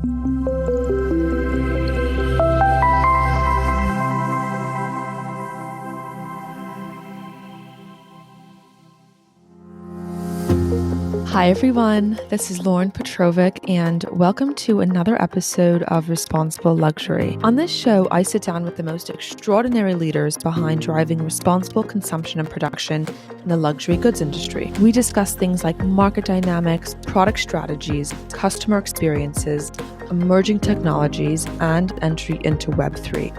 Hi, everyone. This is Lauren Petrovic, and welcome to another episode of Responsible Luxury. On this show, I sit down with the most extraordinary leaders behind driving responsible consumption and production in the luxury goods industry. We discuss things like market dynamics, product strategies, customer experiences, emerging technologies, and entry into Web3.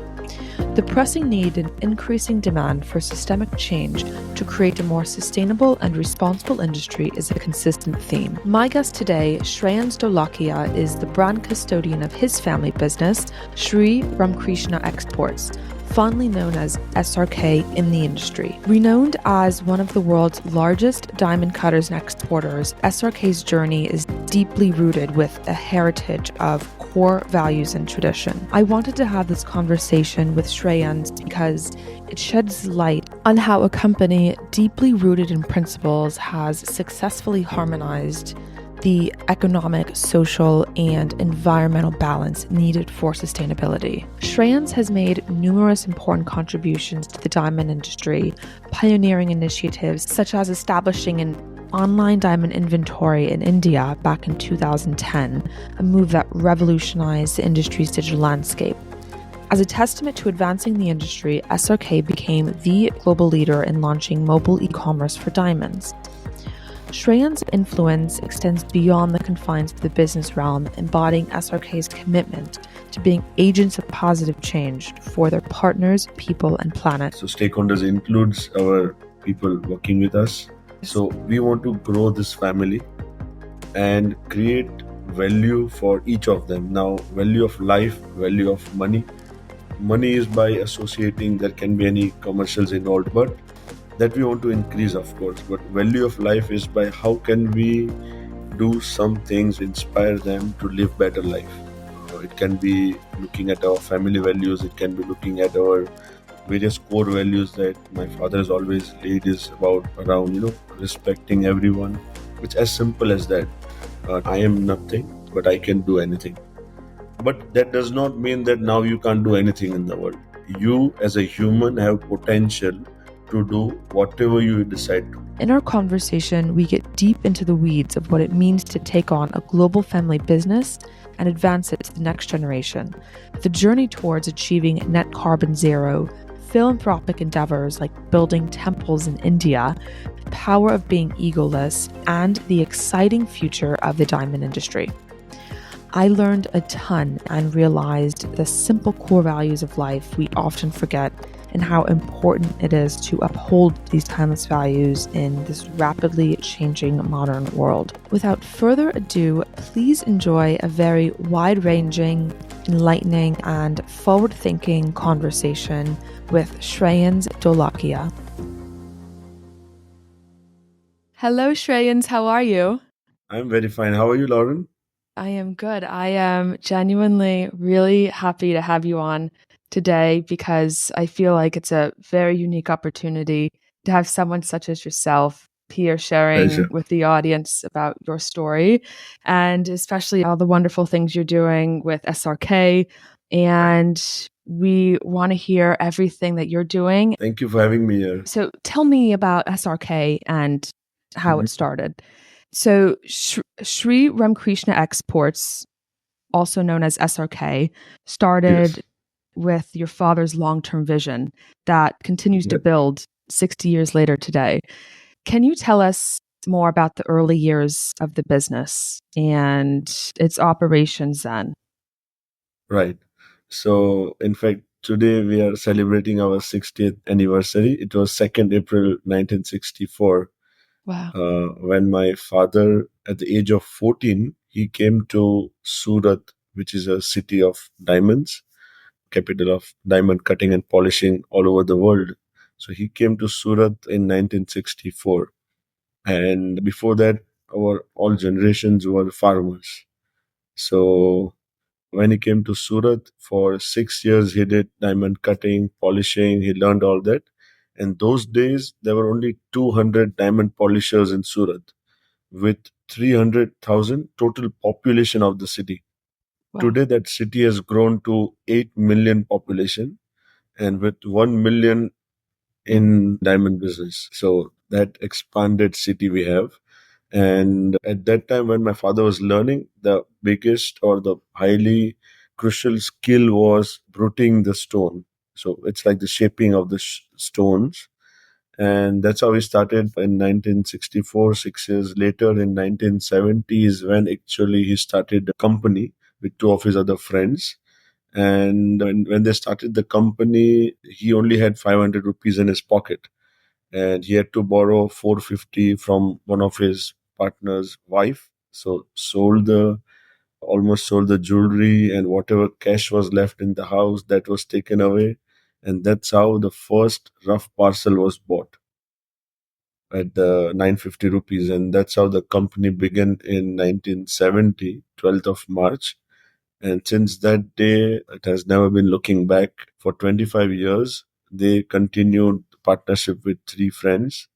The pressing need and increasing demand for systemic change to create a more sustainable and responsible industry is a consistent theme. My guest today, Shreyans Dholakia, is the brand custodian of his family business, Sri Ramkrishna Exports, fondly known as SRK in the industry. Renowned as one of the world's largest diamond cutters and exporters, SRK's journey is deeply rooted with a heritage of core values and tradition. I wanted to have this conversation with Shreyans because it sheds light on how a company deeply rooted in principles has successfully harmonized the economic, social, and environmental balance needed for sustainability. Shreyans has made numerous important contributions to the diamond industry, pioneering initiatives such as establishing an online diamond inventory in India back in 2010, a move that revolutionized the industry's digital landscape. As a testament to advancing the industry, SRK became the global leader in launching mobile e-commerce for diamonds. Shreyans' influence extends beyond the confines of the business realm, embodying SRK's commitment to being agents of positive change for their partners, people, and planet. So stakeholders includes our people working with us. So we want to grow this family and create value for each of them. Now, value of life, value of money. Money is by associating, there can be any commercials involved, but that we want to increase, of course. But value of life is by how can we do some things, inspire them to live better life. It can be looking at our family values, it can be looking at our various core values that my father has always laid is about around, respecting everyone. It's as simple as that. I am nothing, but I can do anything. But that does not mean that now you can't do anything in the world. You as a human have potential to do whatever you decide to. In our conversation, we get deep into the weeds of what it means to take on a global family business and advance it to the next generation. The journey towards achieving net carbon zero, philanthropic endeavors like building temples in India, the power of being egoless, and the exciting future of the diamond industry. I learned a ton and realized the simple core values of life we often forget and how important it is to uphold these timeless values in this rapidly changing modern world. Without further ado, please enjoy a very wide-ranging, enlightening, and forward-thinking conversation with Shreyans Dholakia. Hello, Shreyans. How are you? I'm very fine. How are you, Lauren? I am good. I am genuinely really happy to have you on today because I feel like it's a very unique opportunity to have someone such as yourself here sharing Pleasure. with the audience about your story and especially all the wonderful things you're doing with SRK. And we want to hear everything that you're doing. Thank you for having me here. So tell me about SRK and how it started. So Sri Ramkrishna Exports, also known as SRK, started with your father's long-term vision that continues to build 60 years later today. Can you tell us more about the early years of the business and its operations then? Right. So, in fact, today we are celebrating our 60th anniversary. It was 2nd April 1964. Wow. When my father, at the age of 14, he came to Surat, which is a city of diamonds, capital of diamond cutting and polishing all over the world. So he came to Surat in 1964. And before that, our all generations were farmers. So when he came to Surat, for 6 years, he did diamond cutting, polishing, he learned all that. And those days, there were only 200 diamond polishers in Surat with 300,000 total population of the city. Wow. Today, that city has grown to 8 million population and with 1 million in diamond business. So that expanded city we have. And at that time, when my father was learning, the biggest or the highly crucial skill was bruting the stone. So it's like the shaping of the stones. And that's how we started in 1964. 6 years later, in 1970s, when actually he started the company with two of his other friends. And when they started the company, he only had 500 rupees in his pocket, and he had to borrow 450 from one of his partner's wife. So almost sold the jewelry, and whatever cash was left in the house, that was taken away. And that's how the first rough parcel was bought at the 950 rupees. And that's how the company began in 1970, 12th of March. And since that day, it has never been looking back. For 25 years, they continued partnership with three friends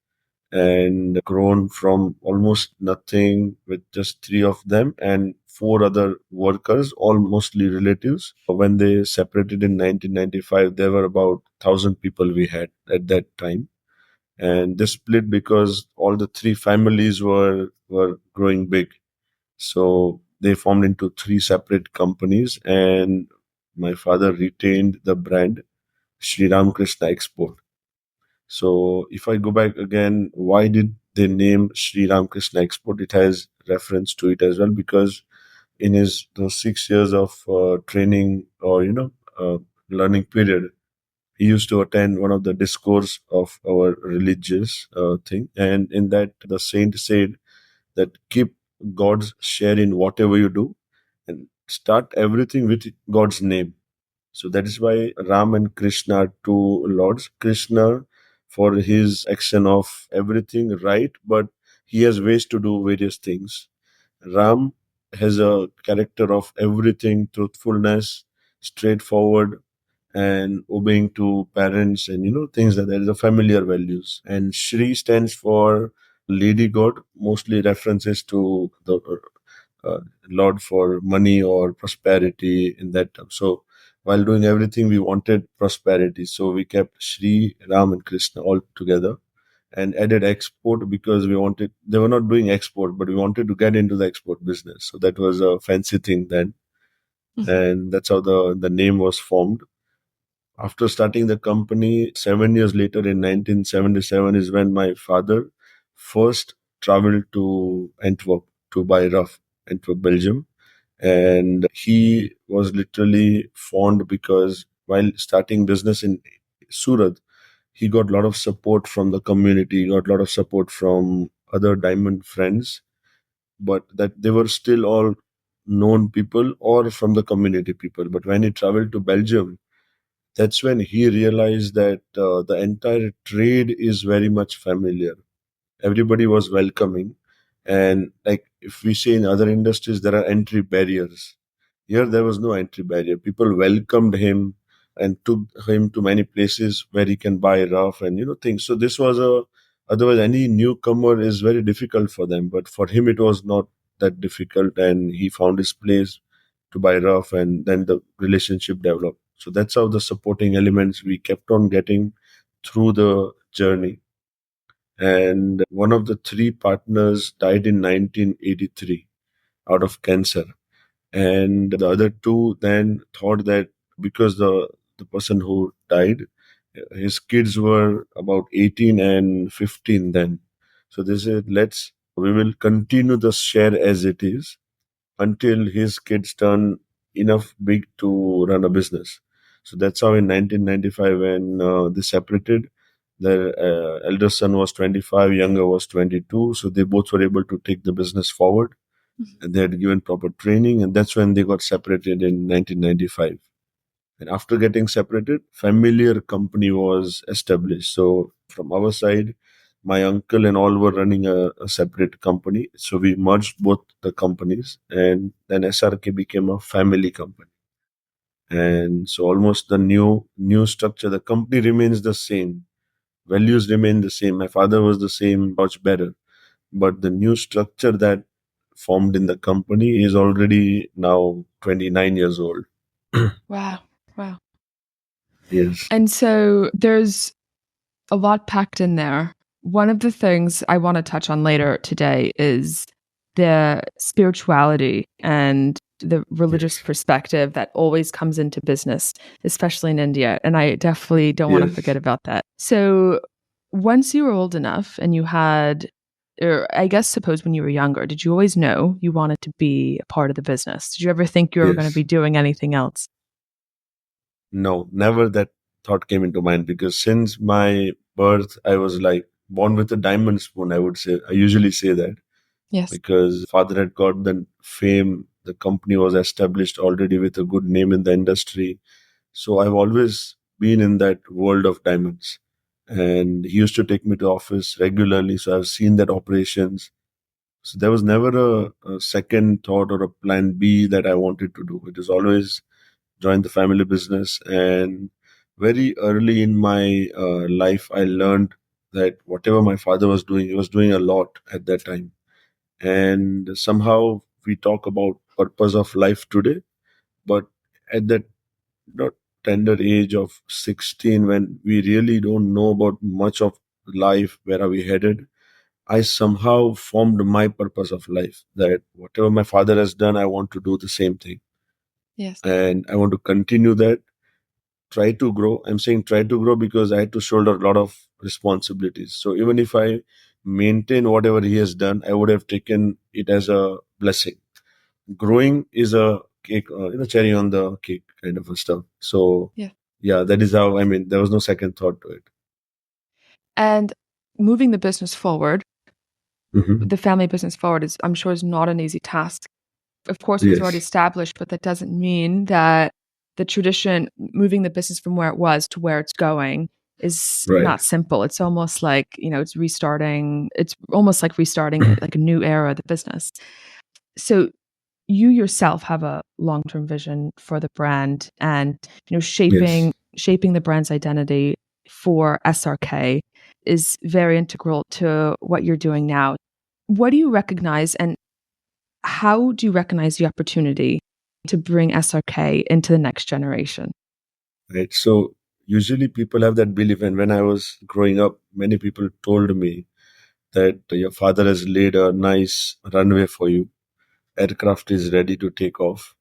and grown from almost nothing with just three of them and four other workers, all mostly relatives. When they separated in 1995, there were about 1,000 people we had at that time. And this split because all the three families were growing big. So they formed into three separate companies, and my father retained the brand Sri Krishna Export. So if I go back again, why did they name Sri Krishna Export? It has reference to it as well, because in his those 6 years of training or learning period, he used to attend one of the discourse of our religious thing, and in that the saint said that keep God's share in whatever you do and start everything with God's name. So that is why Ram and Krishna are two lords. Krishna for his action of everything right, but he has ways to do various things. Ram has a character of everything, truthfulness, straightforward, and obeying to parents, and things like that. The familiar values. And Shri stands for Lady God, mostly references to the uh, Lord for money or prosperity in that term. So while doing everything, we wanted prosperity. So we kept Shri, Ram, and Krishna all together and added export because we wanted, they were not doing export, but we wanted to get into the export business. So that was a fancy thing then. And that's how the name was formed. After starting the company, 7 years later in 1977 is when my father first traveled to Antwerp to buy rough, Antwerp, Belgium. And he was literally fond because while starting business in Surat, he got a lot of support from the community, got a lot of support from other diamond friends, but that they were still all known people or from the community people. But when he traveled to Belgium, that's when he realized that the entire trade is very much familiar. Everybody was welcoming. And like if we say in other industries, there are entry barriers. Here, there was no entry barrier. People welcomed him and took him to many places where he can buy rough and, things. So this was otherwise any newcomer is very difficult for them. But for him, it was not that difficult. And he found his place to buy rough, and then the relationship developed. So that's how the supporting elements we kept on getting through the journey. And one of the three partners died in 1983 out of cancer. And the other two then thought that because the person who died, his kids were about 18 and 15 then. So they said, we will continue the share as it is until his kids turn enough big to run a business. So that's how in 1995, when they separated, their elder son was 25, younger was 22. So they both were able to take the business forward, and they had given proper training. And that's when they got separated in 1995. And after getting separated, familiar company was established. So from our side, my uncle and all were running a separate company. So we merged both the companies, and then SRK became a family company. And so almost the new structure, the company remains the same. Values remain the same. My father was the same, much better. But the new structure that formed in the company is already now 29 years old. Wow. Wow. Yes. And so there's a lot packed in there. One of the things I want to touch on later today is the spirituality and the religious Yes. perspective that always comes into business, especially in India. And I definitely don't want to Yes. forget about that. So once you were old enough and you had, or I guess, suppose when you were younger, did you always know you wanted to be a part of the business? Did you ever think you were going to Yes. be doing anything else? No, never that thought came into mind, because since my birth, I was like born with a diamond spoon, I would say. I usually say that Yes. because father had got the fame. The company was established already with a good name in the industry. So I've always been in that world of diamonds. And he used to take me to office regularly. So I've seen that operations. So there was never a second thought or a plan B that I wanted to do. It was always join the family business. And very early in my life, I learned that whatever my father was doing, he was doing a lot at that time. And somehow we talk about purpose of life today, but at that not tender age of 16, when we really don't know about much of life, where are we headed, I somehow formed my purpose of life, that whatever my father has done, I want to do the same thing. Yes. And I want to continue that, try to grow. I'm saying try to grow because I had to shoulder a lot of responsibilities. So even if I maintain whatever he has done, I would have taken it as a blessing. Growing is a cake, cherry on the cake kind of a stuff. So Yeah. yeah, that is how, I mean, there was no second thought to it. And moving the business forward, Hmm. the family business forward is, I'm sure, is not an easy task. Of course, it was already Yes, established, but that doesn't mean that the tradition, moving the business from where it was to where it's going, is right. not simple. It's almost like, it's restarting. It's almost like restarting like a new era of the business. So you yourself have a long-term vision for the brand, and Yes, shaping the brand's identity for SRK is very integral to what you're doing now. What do you recognize, and how do you recognize the opportunity to bring SRK into the next generation? right. So usually people have that belief, and when I was growing up, many people told me that your father has laid a nice runway for you. Aircraft is ready to take off.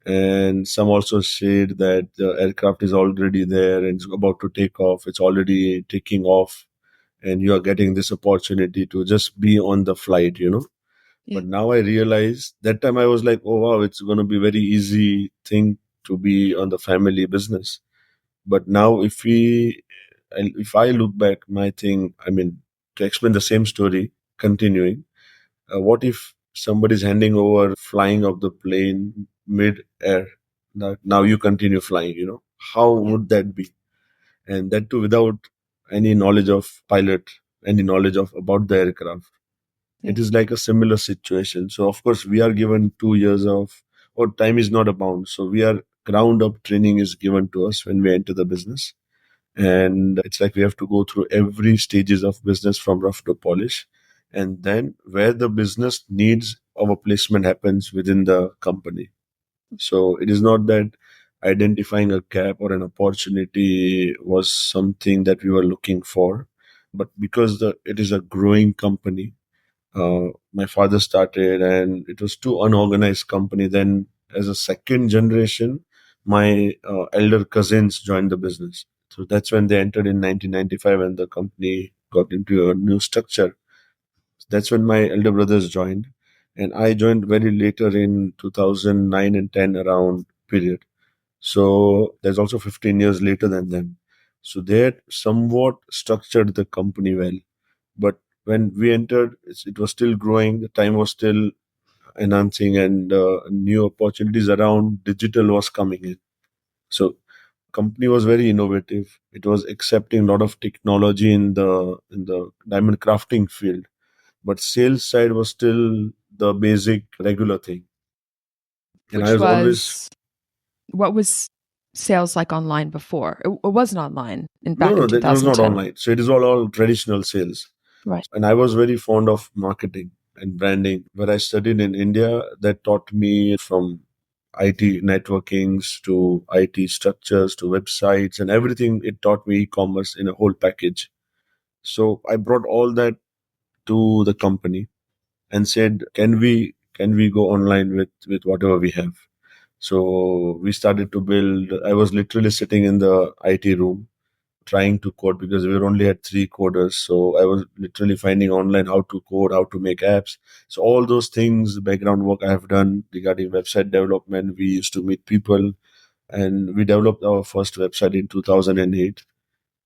And some also said that the aircraft is already there and it's about to take off. It's already taking off, and you are getting this opportunity to just be on the flight. Yeah. But now I realize that time I was like, oh wow, it's going to be very easy thing to be on the family business. But now if I look back, my thing, I mean, to explain the same story, continuing, what if somebody's handing over flying of the plane mid air? Now you continue flying. How Yeah. would that be? And that too without any knowledge of pilot, any knowledge of about the aircraft. Yeah. It is like a similar situation. So of course we are given 2 years of, or time is not a bound. So we are ground up training is given to us when we enter the business. And it's like we have to go through every stages of business from rough to polish. And then where the business needs, our placement happens within the company. So it is not that identifying a gap or an opportunity was something that we were looking for, but because it is a growing company. My father started, and it was too unorganized company. Then, as a second generation, my elder cousins joined the business. So that's when they entered in 1995, and the company got into a new structure. That's when my elder brothers joined, and I joined very later in 2009 and 10 around period. So there's also 15 years later than them. So they had somewhat structured the company well. But when we entered, it was still growing. The time was still enhancing, and new opportunities around digital was coming in. So company was very innovative. It was accepting a lot of technology in the diamond crafting field, but sales side was still the basic regular thing. And I Which was always was, what was sales like online before? It wasn't online no, back in no, that it was not 2010. online. So it is all traditional sales. Right. And I was very fond of marketing. and branding. Where I studied in India, that taught me from IT networkings to IT structures to websites and everything. It taught me e-commerce in a whole package. So I brought all that to the company and said, can we go online with whatever we have? So we started to build. I was literally sitting in the IT room trying to code because we only had three coders. So I was literally finding online how to code, how to make apps. So all those things, background work I have done regarding website development. We used to meet people, and we developed our first website in 2008,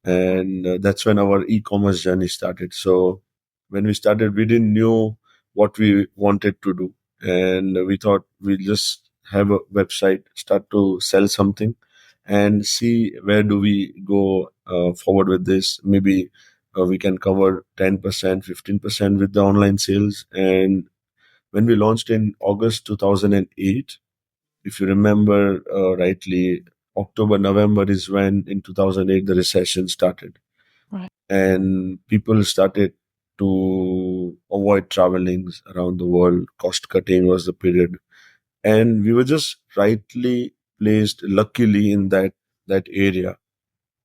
and that's when our e-commerce journey started. So when we started, we didn't know what we wanted to do, and we thought we'll just have a website, start to sell something, and see where do we go forward with this. Maybe we can cover 10%, 15% with the online sales. And when we launched in August 2008, if you remember rightly, October, November is when in 2008 the recession started. Right. And people started to avoid traveling around the world. Cost cutting was the period. And we were just rightly placed, luckily, in that area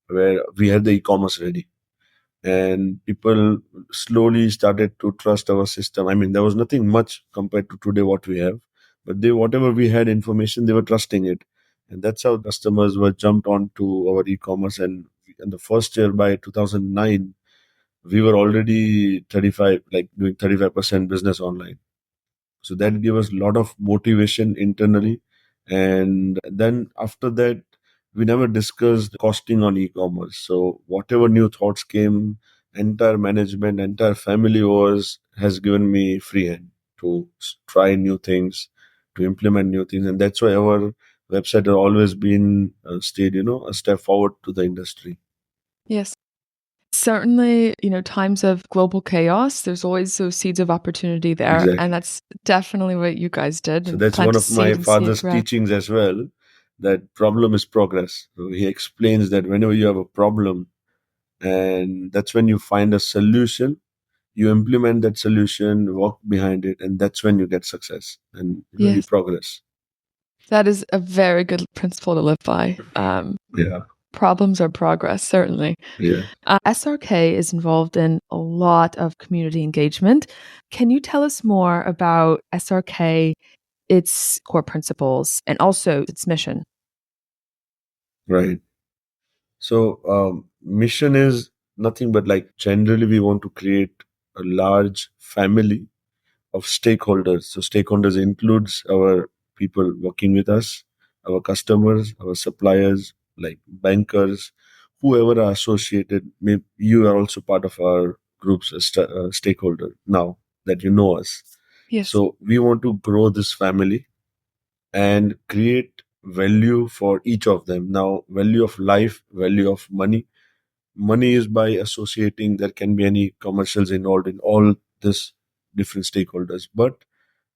where we had the e-commerce ready. And people slowly started to trust our system. I mean, there was nothing much compared to today what we have, but they whatever we had information, they were trusting it, and that's how customers were jumped onto our e-commerce. And in the first year, by 2009, we were already 35, like doing 35% business online. So that gave us a lot of motivation internally. And then after that, we never discussed costing on e-commerce. So whatever new thoughts came, entire management, entire family has given me free hand to try new things, to implement new things. And that's why our website has always been stayed, a step forward to the industry. Yes. Certainly, times of global chaos, there's always those seeds of opportunity there. Exactly. And that's definitely what you guys did. So and that's plant one a of my seed and see it father's grow. teachings as well, that problem is progress. So he explains that whenever you have a problem, and that's when you find a solution, you implement that solution, walk behind it, and that's when you get success and you Yes. progress. That is a very good principle to live by. Yeah. Problems are progress, certainly. Yeah. SRK is involved in a lot of community engagement. Can you tell us more about SRK, its core principles, and also its mission? Right. So mission is nothing but, like, generally we want to create a large family of stakeholders. So stakeholders includes our people working with us, our customers, our suppliers, like bankers, whoever are associated. Maybe you are also part of our group's stakeholder now that you know us. Yes. So we want to grow this family and create value for each of them. Now, value of life, value of money. Money is by associating. There can be any commercials involved in all this different stakeholders, but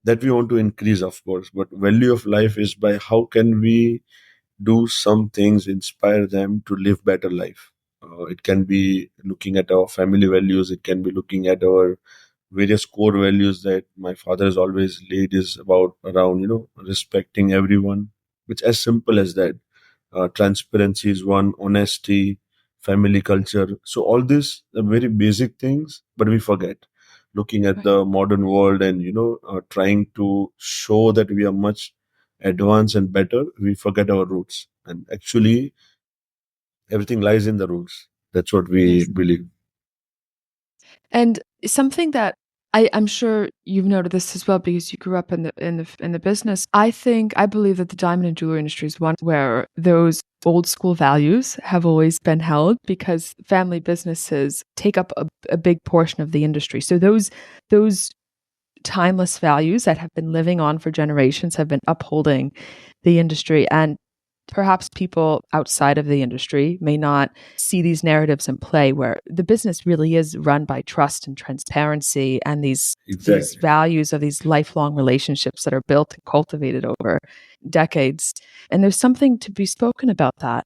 that we want to increase, of course. But value of life is by how can we do some things, inspire them to live better life. It can be looking at our family values. It can be looking at our various core values that my father has always laid is about around, respecting everyone. It's as simple as that. Transparency is one, honesty, family culture. So all these are very basic things, but we forget. Looking at the modern world and trying to show that we are much advanced and better, we forget our roots. And actually, everything lies in the roots. That's what we Yes. believe. And something that I'm sure you've noted this as well because you grew up in the business. I believe that the diamond and jewelry industry is one where those old school values have always been held because family businesses take up a big portion of the industry. So those timeless values that have been living on for generations have been upholding the industry. And perhaps people outside of the industry may not see these narratives in play where the business really is run by trust and transparency and these values of these lifelong relationships that are built and cultivated over decades. And there's something to be spoken about that.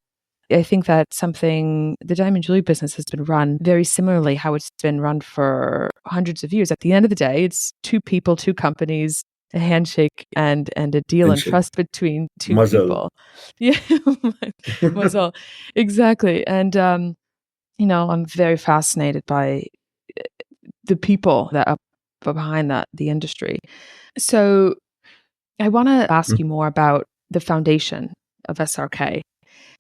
I think that the diamond jewelry business has been run very similarly how it's been run for hundreds of years. At the end of the day, it's two people, two companies, a handshake and a deal and Handshake. trust between two Muzzle. people. Yeah, was all exactly. And I'm very fascinated by the people that are behind the industry. So I want to ask you more about the foundation of SRK.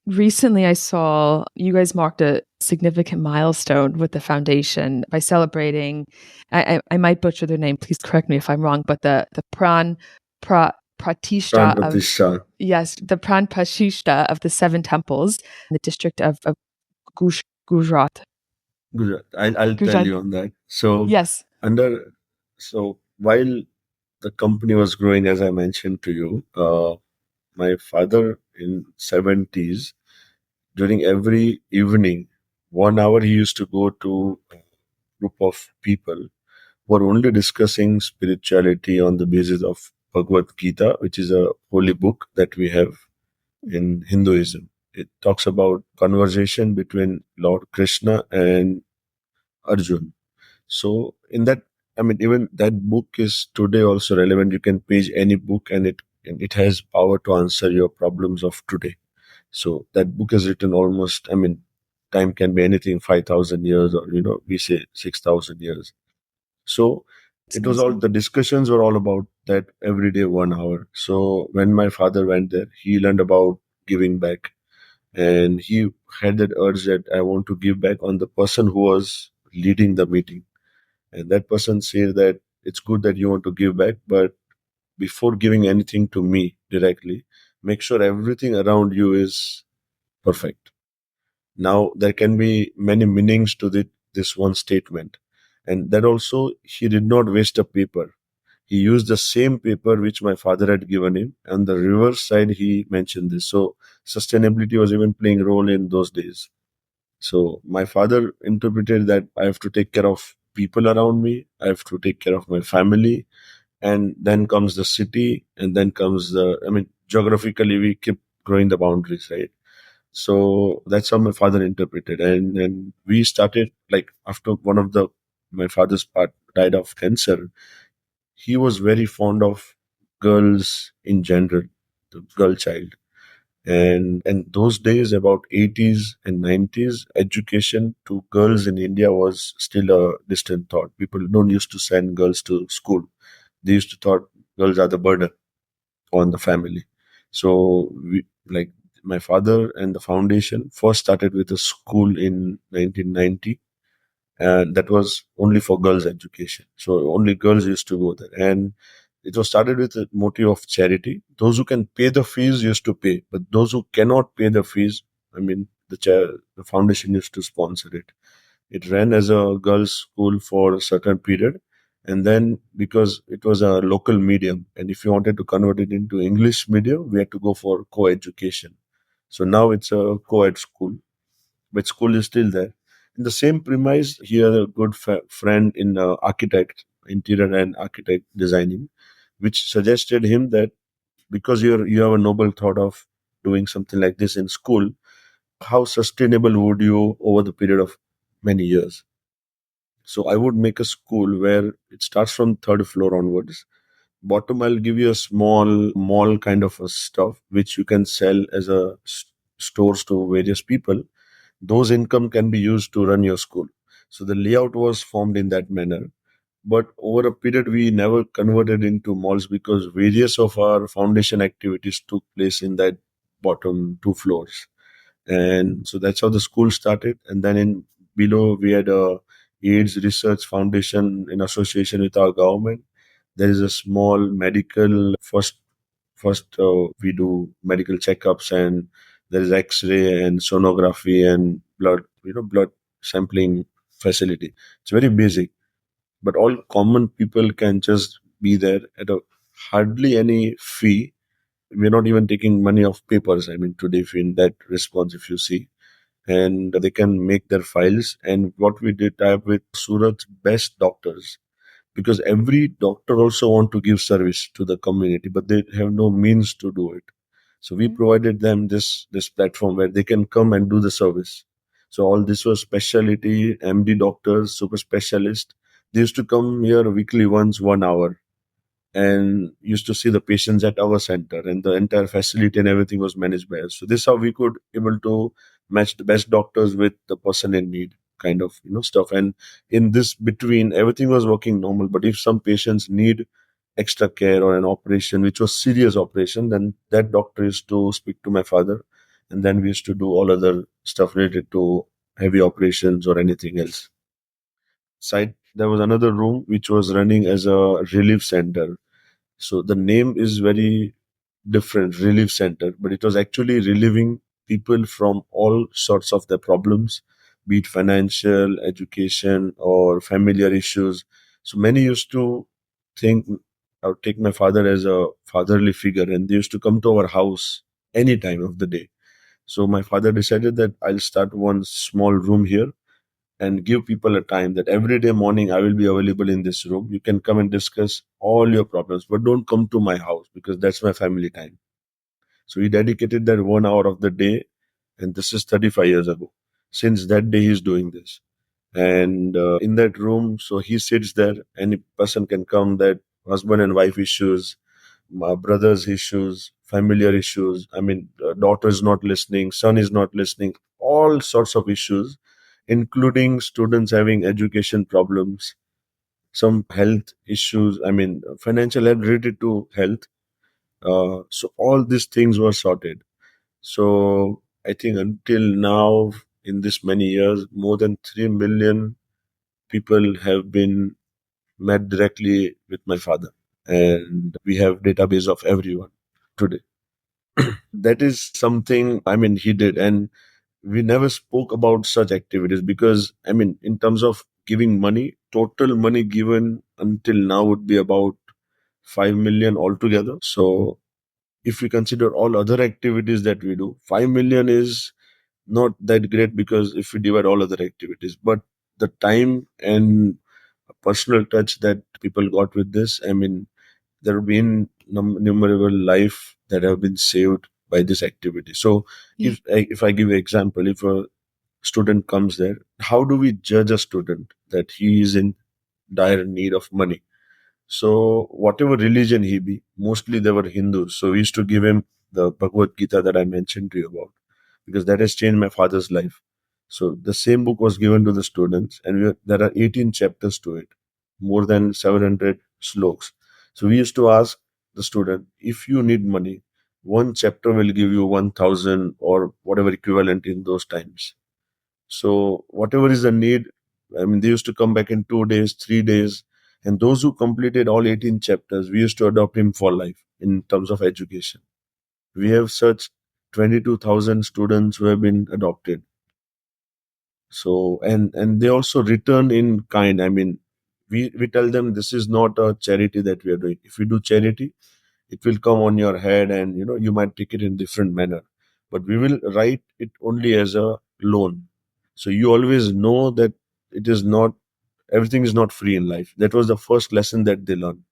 Recently, I saw you guys marked a significant milestone with the foundation by celebrating. I might butcher their name. Please correct me if I'm wrong. But the Pran Pratishta of Pratishtha. the Pran Pratishtha of the Seven Temples in the district of Gujarat. Gujarat. I'll tell Gujarat. you on that. So Yes. while the company was growing, as I mentioned to you, my father in 70s, during every evening, 1 hour he used to go to a group of people who are only discussing spirituality on the basis of Bhagavad Gita, which is a holy book that we have in Hinduism. It talks about conversation between Lord Krishna and Arjun. So in that, I mean, even that book is today also relevant. You can page any book, and it has power to answer your problems of today. So that book is written almost, I mean, time can be anything, 5,000 years, or we say 6,000 years. So It's it was all, amazing. the discussions were all about that every day, 1 hour. So when my father went there, he learned about giving back, and he had that urge that I want to give back on the person who was leading the meeting. And that person said that it's good that you want to give back, but before giving anything to me directly, make sure everything around you is perfect. Now, there can be many meanings to this one statement. And that also, he did not waste a paper. He used the same paper which my father had given him. And the reverse side, he mentioned this. So, sustainability was even playing a role in those days. So, my father interpreted that I have to take care of people around me, I have to take care of my family, and then comes the city, and then comes I mean, geographically, we keep growing the boundaries, right? So that's how my father interpreted. And we started, like, after my father's part died of cancer, he was very fond of girls in general, the girl child. And those days, about 80s and 90s, education to girls in India was still a distant thought. People don't used to send girls to school. They used to thought girls are the burden on the family. So like, my father and the foundation first started with a school in 1990, and that was only for girls education. So only girls used to go there, and it was started with a motive of charity. Those who can pay the fees used to pay, but those who cannot pay the fees, I mean, the foundation used to sponsor it. It ran as a girls' school for a certain period. And then, because it was a local medium, and if you wanted to convert it into English medium, we had to go for co-education. So now it's a co-ed school, but school is still there. In the same premise, he had a good friend in architect, interior and architect designing, which suggested him that because you have a noble thought of doing something like this in school, how sustainable would you over the period of many years? So I would make a school where it starts from third floor onwards. Bottom, I'll give you a small mall kind of a stuff which you can sell as a stores to various people. Those income can be used to run your school. So the layout was formed in that manner. But over a period, we never converted into malls because various of our foundation activities took place in that bottom two floors. And so that's how the school started. And then in below, we had a AIDS Research Foundation in association with our government. There is a small medical first we do medical checkups, and there is X-ray and sonography and blood sampling facility. It's very basic, but all common people can just be there at a hardly any fee. We're not even taking money off papers. I mean, today, if in that response, if you see, and they can make their files. And what we did, I have with Surat's best doctors, because every doctor also want to give service to the community, but they have no means to do it. So we provided them this platform where they can come and do the service. So all this was specialty, MD doctors, super specialists. They used to come here weekly once, 1 hour, and used to see the patients at our center, and the entire facility and everything was managed by us. So this is how we could able to match the best doctors with the person in need, kind of stuff. And in this between, everything was working normal. But if some patients need extra care or an operation which was serious operation, then that doctor used to speak to my father, and then we used to do all other stuff related to heavy operations or anything else. Side, there was another room which was running as a relief center. So the name is very different, relief center, but it was actually relieving people from all sorts of their problems, be it financial, education, or familiar issues. So many used to think or take my father as a fatherly figure, and they used to come to our house any time of the day. So my father decided that I'll start one small room here and give people a time that every day morning I will be available in this room. You can come and discuss all your problems, but don't come to my house because that's my family time. So he dedicated that 1 hour of the day, and this is 35 years ago. Since that day, he's doing this. And in that room, so he sits there. Any person can come. That husband and wife issues, my brother's issues, familiar issues. I mean, daughter is not listening, son is not listening. All sorts of issues, including students having education problems, some health issues. I mean, financial help related to health. So all these things were sorted. So I think until now, in this many years, more than 3 million people have been met directly with my father. And we have database of everyone today. That is something, I mean, he did. And we never spoke about such activities because, I mean, in terms of giving money, total money given until now would be about 5 million altogether. So if we consider all other activities that we do, 5 million is not that great because if we divide all other activities, but the time and personal touch that people got with this, I mean, there have been innumerable life that have been saved by this activity. So if I give an example, if a student comes there, how do we judge a student that he is in dire need of money? So whatever religion he be, mostly they were Hindus. So we used to give him the Bhagavad Gita that I mentioned to you about, because that has changed my father's life. So the same book was given to the students, and there are 18 chapters to it, more than 700 sloks. So we used to ask the student, if you need money, one chapter will give you 1,000 or whatever equivalent in those times. So whatever is the need, I mean, they used to come back in 2 days, 3 days, and those who completed all 18 chapters, we used to adopt him for life in terms of education. We have such 22,000 students who have been adopted. So and they also return in kind. I mean, we tell them this is not a charity that we are doing. If we do charity, it will come on your head, and you might take it in different manner. But we will write it only as a loan. So you always know that it is not, everything is not free in life. That was the first lesson that they learned,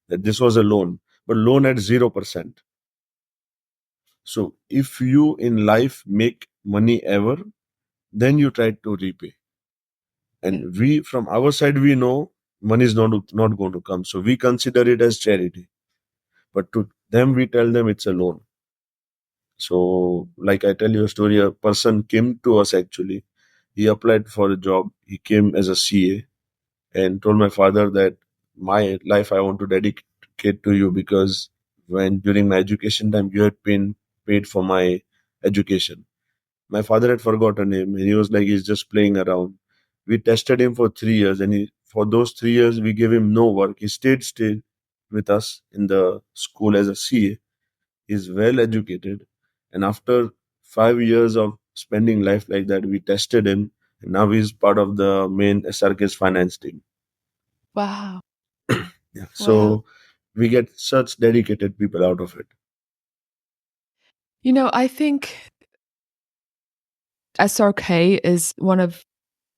that this was a loan, but loan at 0%. So if you in life make money ever, then you try to repay. And we, from our side, we know money is not going to come. So we consider it as charity. But to them, we tell them it's a loan. So, like I tell you a story, a person came to us actually. He applied for a job. He came as a CA and told my father that my life I want to dedicate to you because when during my education time you had been paid for my education. My father had forgotten him, and he was like he's just playing around. We tested him for 3 years, and for those 3 years we gave him no work. He stayed with us in the school as a CA. He's well educated, and after 5 years of spending life like that, we tested him, and now he's part of the main SRK's finance team. Wow. Yeah. So we get such dedicated people out of it. I think SRK is one of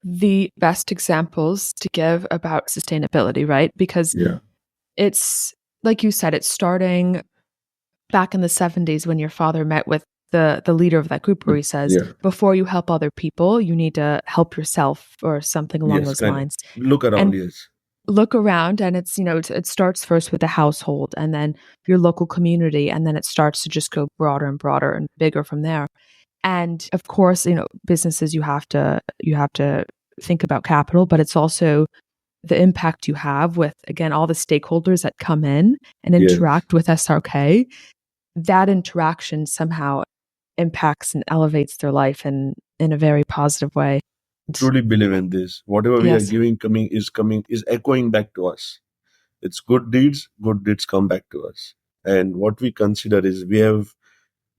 the best examples to give about sustainability, right? Because Yeah. it's, like you said, it's starting back in the 70s when your father met with the leader of that group, where he says, Yeah. before you help other people, you need to help yourself, or something along Yes. those Kind of. lines. Look around. And Yes. look around, and it's, it starts first with the household, and then your local community, and then it starts to just go broader and broader and bigger from there. And of course, businesses, you have to think about capital, but it's also the impact you have with, again, all the stakeholders that come in and Yes. interact with SRK. That interaction somehow impacts and elevates their life in a very positive way. Truly believe in this. Whatever we are Yes. giving, is echoing back to us. It's good deeds come back to us. And what we consider is we have,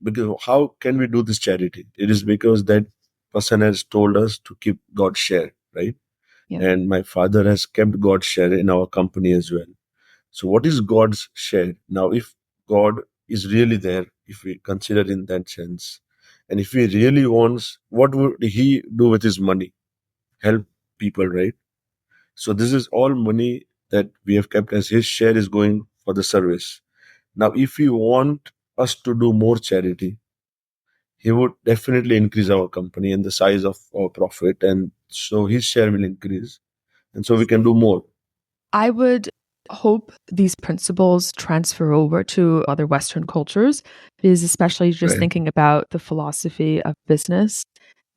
because how can we do this charity? It is because that person has told us to keep God's share, right? Yeah. And my father has kept God's share in our company as well. So what is God's share? Now, if God is really there, if we consider in that sense, and if he really wants, what would he do with his money? Help people, right? So this is all money that we have kept as his share is going for the service. Now, if you want us to do more charity, he would definitely increase our company and the size of our profit, and so his share will increase, and so we can do more. I would hope these principles transfer over to other Western cultures, because especially just Right. thinking about the philosophy of business,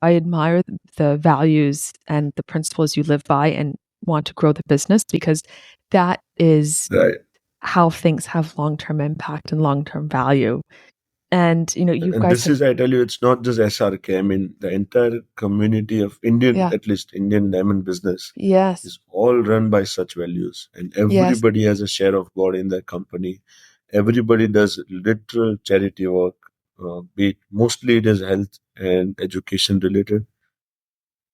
I admire the values and the principles you live by and want to grow the business, because that is Right. how things have long-term impact and long-term value. And you And guys this have, is, I tell you, it's not just SRK. I mean, the entire community of Indian, yeah, at least Indian diamond business, yes, is all run by such values. And yes, everybody has a share of God in their company. Everybody does literal charity work. Mostly it is health and education related.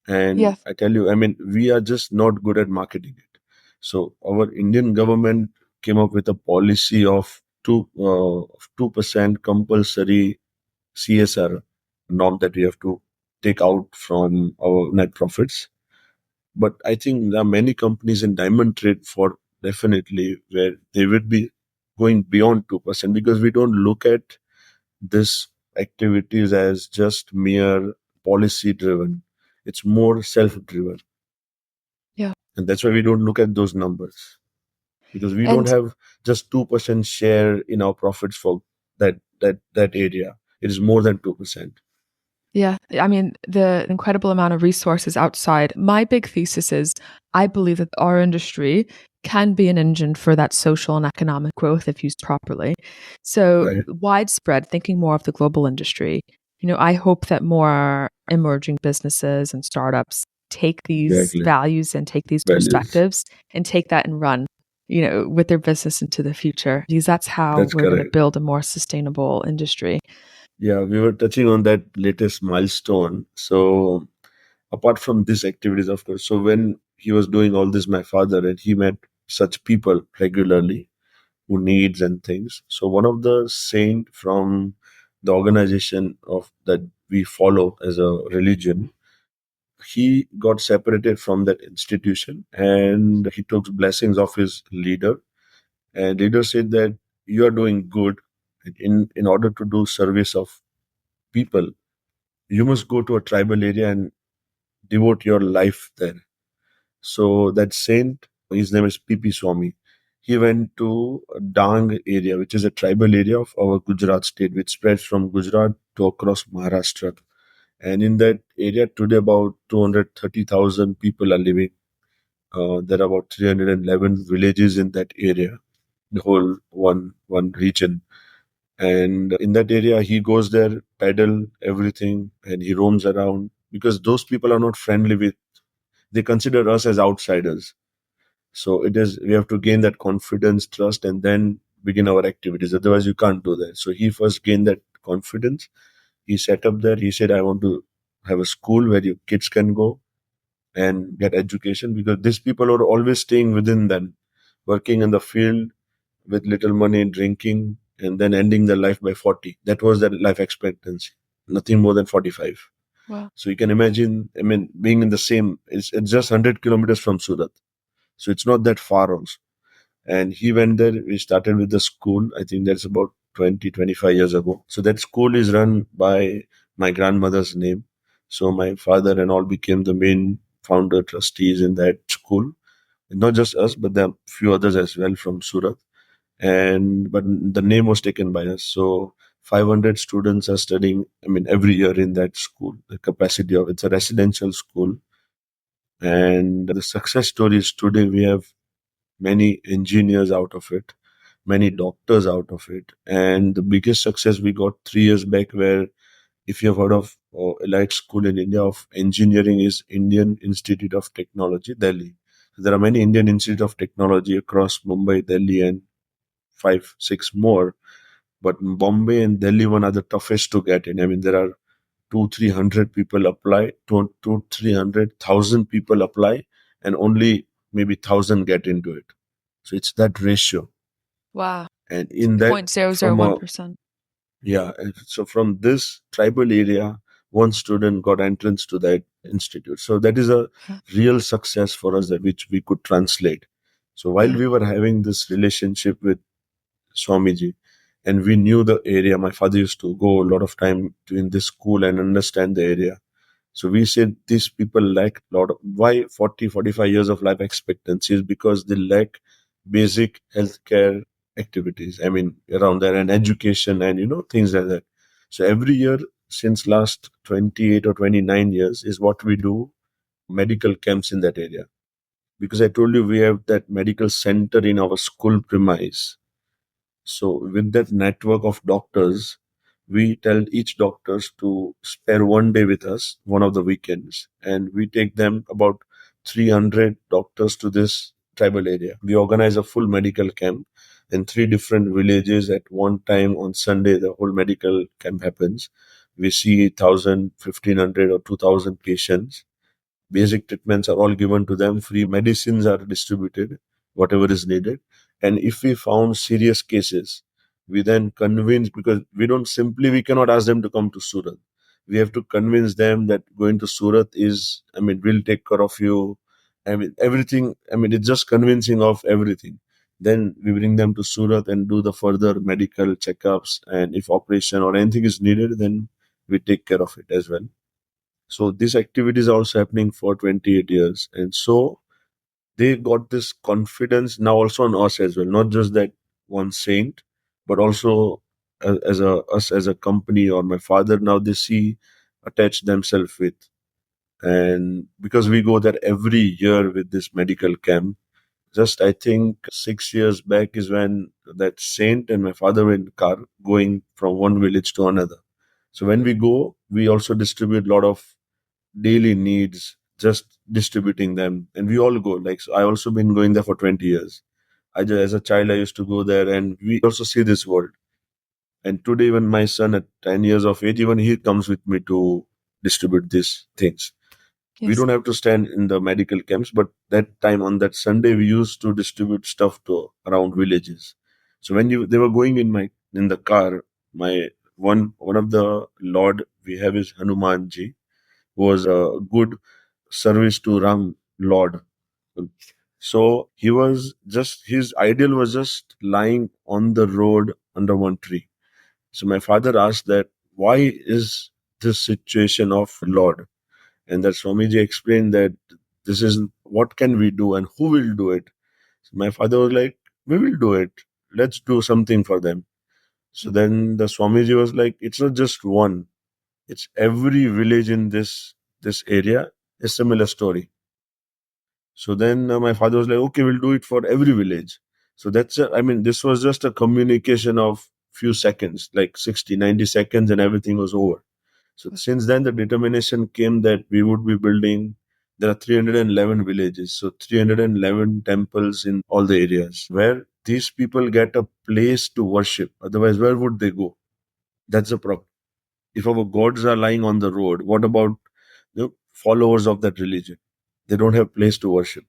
And yes, I tell you, I mean, we are just not good at marketing it. So our Indian government came up with a policy of 2% compulsory CSR norm that we have to take out from our net profits. But I think there are many companies in diamond trade for definitely where they would be going beyond 2%, because we don't look at this activities as just mere policy driven. It's more self driven. yeah. And that's why we don't look at those numbers, because we don't And have just 2% share in our profits for that area. It is more than 2%. yeah, I mean, the incredible amount of resources outside. My big thesis is I believe that our industry can be an engine for that social and economic growth if used properly. So, Right. widespread, thinking more of the global industry. I hope that more emerging businesses and startups take these Exactly. values and take these Values. perspectives and take that and run, with their business into the future, because that's how That's we're going to correct. build a more sustainable industry. Yeah, we were touching on that latest milestone. So apart from these activities, of course, so when he was doing all this, my father, and he met such people regularly who needs and things. So one of the saint from the organization of that we follow as a religion, he got separated from that institution and he took blessings of his leader. And leader said that you are doing good. In order to do service of people, you must go to a tribal area and devote your life there. So that saint, his name is P.P. Swami. He went to Dang area, which is a tribal area of our Gujarat state, which spreads from Gujarat to across Maharashtra. And in that area today, about 230,000 people are living. There are about 311 villages in that area, the whole one region. And in that area, he goes there, pedal everything, and he roams around, because those people are not friendly with. They consider us as outsiders. So it is, we have to gain that confidence, trust, and then begin our activities. Otherwise, you can't do that. So he first gained that confidence. He set up there. He said, "I want to have a school where your kids can go and get education," because these people are always staying within them, working in the field with little money, drinking, and then ending their life by 40. That was their life expectancy, nothing more than 45. Wow. So you can imagine, I mean, being in the same, it's just 100 kilometers from Surat. So it's not that far also. And he went there. We started with the school. I think there's about 25 years ago. So that school is run by my grandmother's name. So my father and all became the main founder trustees in that school. Not just us, but there are few others as well from Surat. And but the name was taken by us. So 500 students are studying, I mean, every year in that school. The capacity of it's a residential school. And the success stories today, we have many engineers out of it, many doctors out of it. And the biggest success we got 3 years back, where if you have heard of elite school in India of engineering, is Indian Institute of Technology, Delhi. So there are many Indian Institute of Technology across Mumbai, Delhi, and five, six more. But Bombay and Delhi one are the toughest to get in. I mean, there are 300 people apply, 300,000 people apply, and only maybe 1,000 get into it. So it's that ratio. Wow. And in that, from a 0.001%. yeah, and so from this tribal area, one student got entrance to that institute. So that is a Yeah. real success for us, that which we could translate. So while Yeah. we were having this relationship with Swamiji, and we knew the area, my father used to go a lot of time in this school and understand the area. So we said these people lack a lot of, why 40, 45 years of life expectancy is because they lack basic healthcare activities. I mean, around there, and education and, things like that. So every year since last 28 or 29 years is what we do medical camps in that area. Because I told you we have that medical center in our school premise. So with that network of doctors, we tell each doctors to spare one day with us, one of the weekends, and we take them about 300 doctors to this tribal area. We organize a full medical camp in three different villages at one time on Sunday. The whole medical camp happens. We see 1,000, 1,500 or 2,000 patients. Basic treatments are all given to them. Free medicines are distributed, whatever is needed. And if we found serious cases, we then convince, because we cannot ask them to come to Surat. We have to convince them that going to Surat is, I mean, we'll take care of you. I mean, everything, I mean, it's just convincing of everything. Then we bring them to Surat and do the further medical checkups. And if operation or anything is needed, then we take care of it as well. So this activity is also happening for 28 years. And so they got this confidence now also on us as well, not just that one saint, but also us as a company, or my father now they see attach themselves with. And because we go there every year with this medical camp, just I think 6 years back is when that saint and my father were in the car going from one village to another. So when we go, we also distribute a lot of daily needs, just distributing them. And we all go. Like, so I also been going there for 20 years. As a child, I used to go there, and we also see this world. And today, even my son at 10 years of age, even he comes with me to distribute these things. We Yes. don't have to stand in the medical camps, but that time on that Sunday, we used to distribute stuff to around villages. So when they were going in the car, my one of the Lord we have is Hanumanji, was a good service to Ram Lord. So he was just, his ideal was just lying on the road under one tree. So my father asked that, why is this situation of Lord? And that Swamiji explained that this is what can we do and who will do it. So my father was like, we will do it. Let's do something for them. So then the Swamiji was like, it's not just one. It's every village in this area, a similar story. So then my father was like, okay, we'll do it for every village. So I mean, this was just a communication of few seconds, like 60, 90 seconds, and everything was over. So since then, the determination came that we would be building. There are 311 villages, so 311 temples in all the areas where these people get a place to worship. Otherwise, where would they go? That's the problem. If our gods are lying on the road, what about the followers of that religion? They don't have place to worship.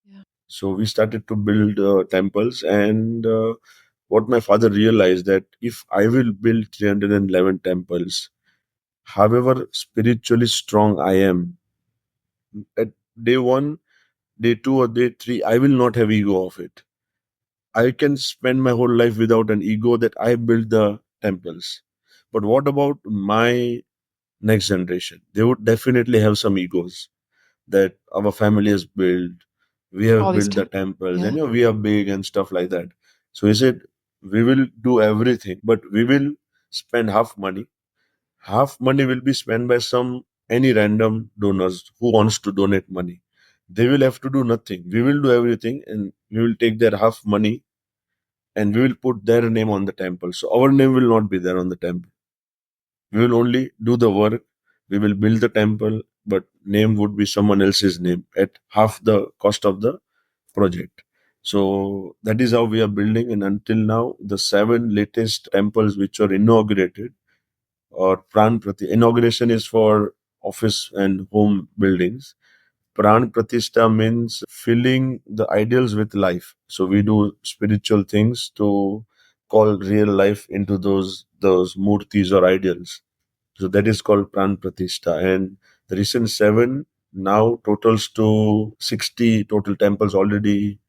Yeah. So we started to build temples, and what my father realized, that if I will build 311 temples, however spiritually strong I am, at day one, day two, or day three, I will not have ego of it. I can spend my whole life without an ego that I built the temples. But what about my next generation? They would definitely have some egos that our family has built. We have All these built the temples, yeah. and we are big and stuff like that. So he said, we will do everything, but we will spend half money. Half money will be spent by some any random donors who wants to donate money. They will have to do nothing. We will do everything, and we will take their half money and we will put their name on the temple. So our name will not be there on the temple. We will only do the work. We will build the temple, but name would be someone else's name at half the cost of the project. So that is how we are building. And until now, the 7 latest temples which are inaugurated or Pran Prati, inauguration is for office and home buildings. Pran Pratishta means filling the ideals with life. So we do spiritual things to call real life into those murtis or ideals. So that is called Pran Pratishta. And the recent 7 now totals to 60 total temples already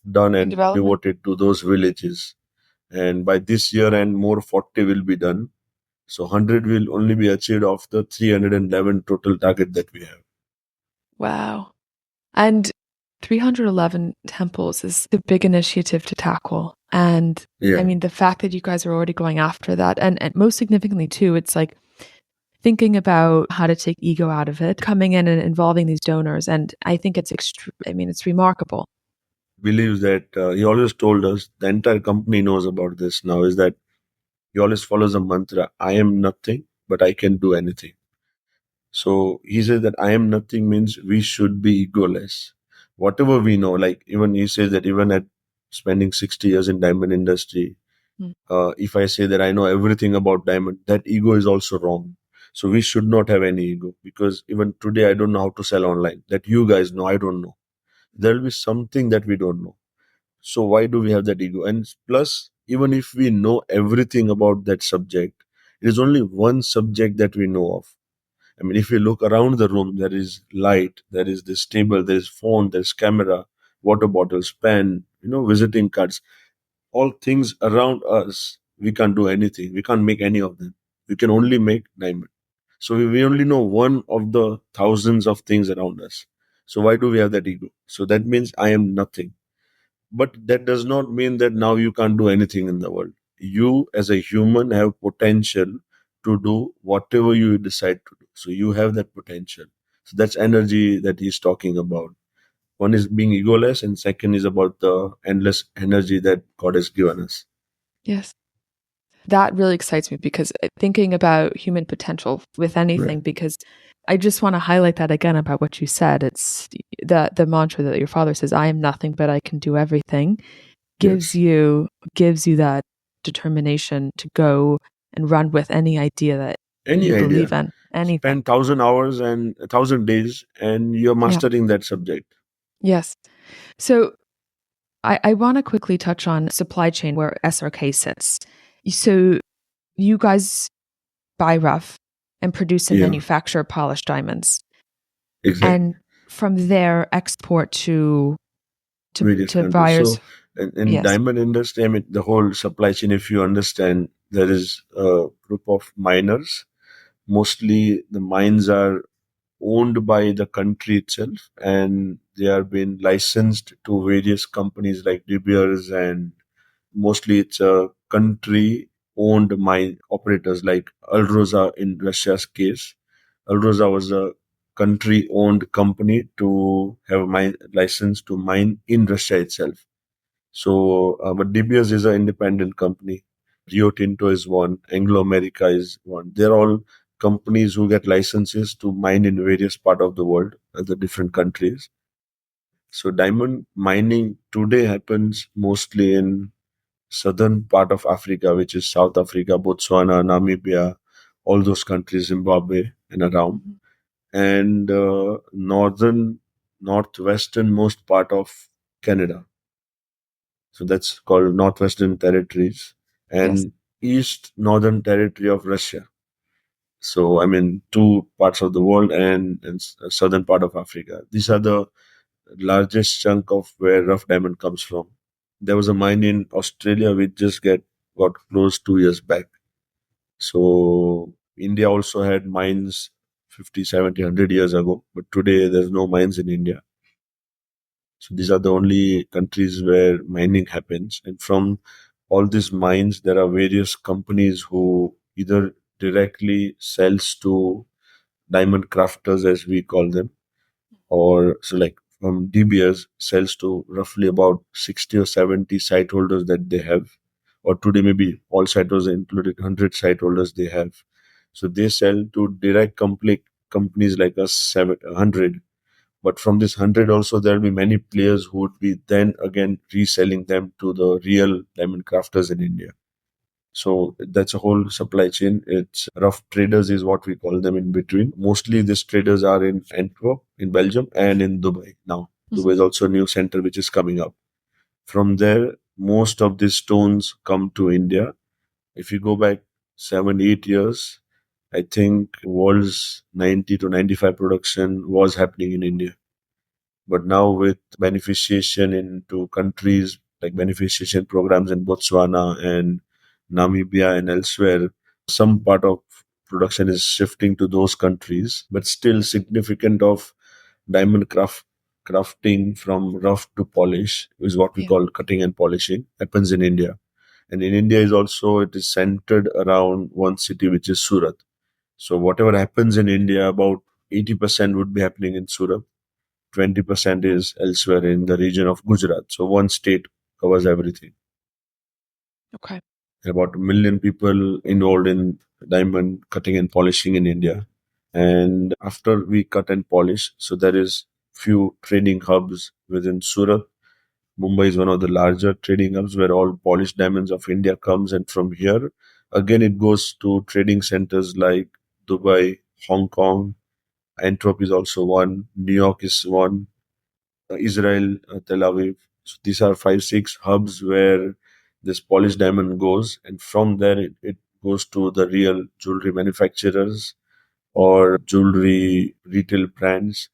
done In and development. pivoted to those villages. And by this year and more, 40 will be done. So 100 will only be achieved of the 311 total target that we have. Wow. And 311 temples is a big initiative to tackle. And Yeah. I mean, the fact that you guys are already going after that, and most significantly, too, it's like thinking about how to take ego out of it, coming in and involving these donors. And I think it's it's remarkable. Believes that he always told us, the entire company knows about this now, is that he always follows a mantra, I am nothing, but I can do anything. So he says that I am nothing means we should be egoless. Whatever we know, like even he says that even at spending 60 years in diamond industry, Mm. if I say that I know everything about diamond, that ego is also wrong. So we should not have any ego, because even today I don't know how to sell online. That you guys know, I don't know. There will be something that we don't know. So why do we have that ego? And plus, even if we know everything about that subject, it is only one subject that we know of. I mean, if you look around the room, there is light, there is this table, there is phone, there is camera, water bottles, pen, visiting cards, all things around us. We can't do anything. We can't make any of them. We can only make diamond. So we only know one of the thousands of things around us. So why do we have that ego? So that means I am nothing. But that does not mean that now you can't do anything in the world. You as a human have potential to do whatever you decide to do. So you have that potential. So that's energy that he's talking about. One is being egoless, and second is about the endless energy that God has given us. Yes. That really excites me because thinking about human potential with anything, Right. because I just want to highlight that again about what you said. It's the mantra that your father says, I am nothing, but I can do everything, gives Yes. you that determination to go and run with any idea that Any you believe idea. in. Anything. Spend 1,000 hours and 1,000 days, and you're Yeah. mastering that subject. Yes. So I want to quickly touch on supply chain where SRK sits. So you guys buy rough and produce and Yeah, manufacture polished diamonds, exactly. and from there export Various to countries. buyers. So in Yes. diamond industry, I mean, the whole supply chain, if you understand, there is a group of miners. Mostly the mines are owned by the country itself, and they are being licensed to various companies like De Beers, and mostly it's a country owned mine operators like Alrosa in Russia's case. Alrosa was a country owned company to have mine license to mine in Russia itself. So, but De Beers is an independent company. Rio Tinto is one. Anglo America is one. They're all companies who get licenses to mine in various part of the world, the different countries. So, diamond mining today happens mostly in southern part of Africa, which is South Africa, Botswana, Namibia, all those countries, Zimbabwe and around, Mhm. and northwestern most part of Canada. So that's called Northwestern Territories, Yes. and East Northern Territory of Russia. So I mean, two parts of the world and southern part of Africa. These are the largest chunk of where rough diamond comes from. There was a mine in Australia which just got closed 2 years back. So India also had mines 50, 70, 100 years ago, but today there's no mines in India. So these are the only countries where mining happens. And from all these mines, there are various companies who either directly sells to diamond crafters, as we call them, or so like from DBS sells to roughly about 60 or 70 site holders that they have, or today maybe all site holders included 100 site holders they have. So they sell to direct companies like us 100, but from this 100 also there will be many players who would be then again reselling them to the real diamond crafters in India. So that's a whole supply chain. It's rough traders is what we call them in between. Mostly these traders are in Antwerp, in Belgium, and in Dubai now. Dubai is also a new center which is coming up. From there, most of these stones come to India. If you go back 7, 8 years, I think world's 90 to 95 production was happening in India. But now with beneficiation into countries like beneficiation programs in Botswana and Namibia and elsewhere, some part of production is shifting to those countries, but still significant of diamond crafting from rough to polish is what we call cutting and polishing happens in India. And in India is also, it is centered around one city, which is Surat. So whatever happens in India, about 80% would be happening in Surat. 20% is elsewhere in the region of Gujarat. So one state covers everything. Okay. About 1 million people involved in diamond cutting and polishing in India. And after we cut and polish, so there is few trading hubs within Surat. Mumbai is one of the larger trading hubs where all polished diamonds of India comes, and from here, again it goes to trading centers like Dubai, Hong Kong, Antwerp is also one, New York is one, Israel, Tel Aviv. So these are 5, 6 hubs where this polished diamond goes, and from there it goes to the real jewelry manufacturers or jewelry retail brands,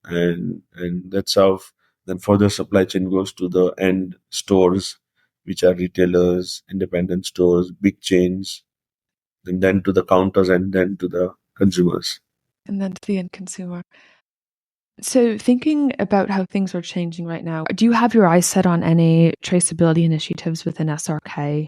and that's how then further supply chain goes to the end stores, which are retailers, independent stores, big chains, and then to the counters, and then to the consumers. And then to the end consumer. So, thinking about how things are changing right now, do you have your eyes set on any traceability initiatives within SRK?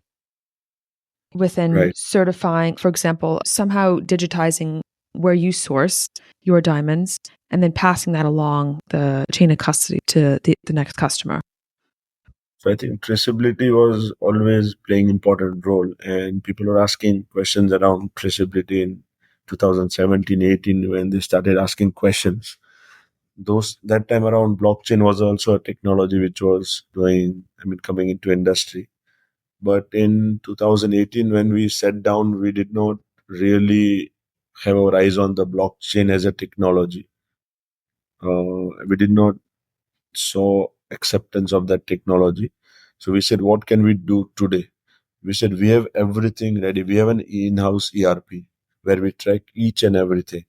Within Right. certifying, for example, somehow digitizing where you source your diamonds and then passing that along the chain of custody to the next customer? So I think traceability was always playing important role, and people were asking questions around traceability in 2017-18 when they started asking questions. Those that time around, blockchain was also a technology which was coming into industry. But in 2018, when we sat down, we did not really have our eyes on the blockchain as a technology. We did not saw acceptance of that technology. So we said, what can we do today? We said, we have everything ready. We have an in-house ERP where we track each and everything.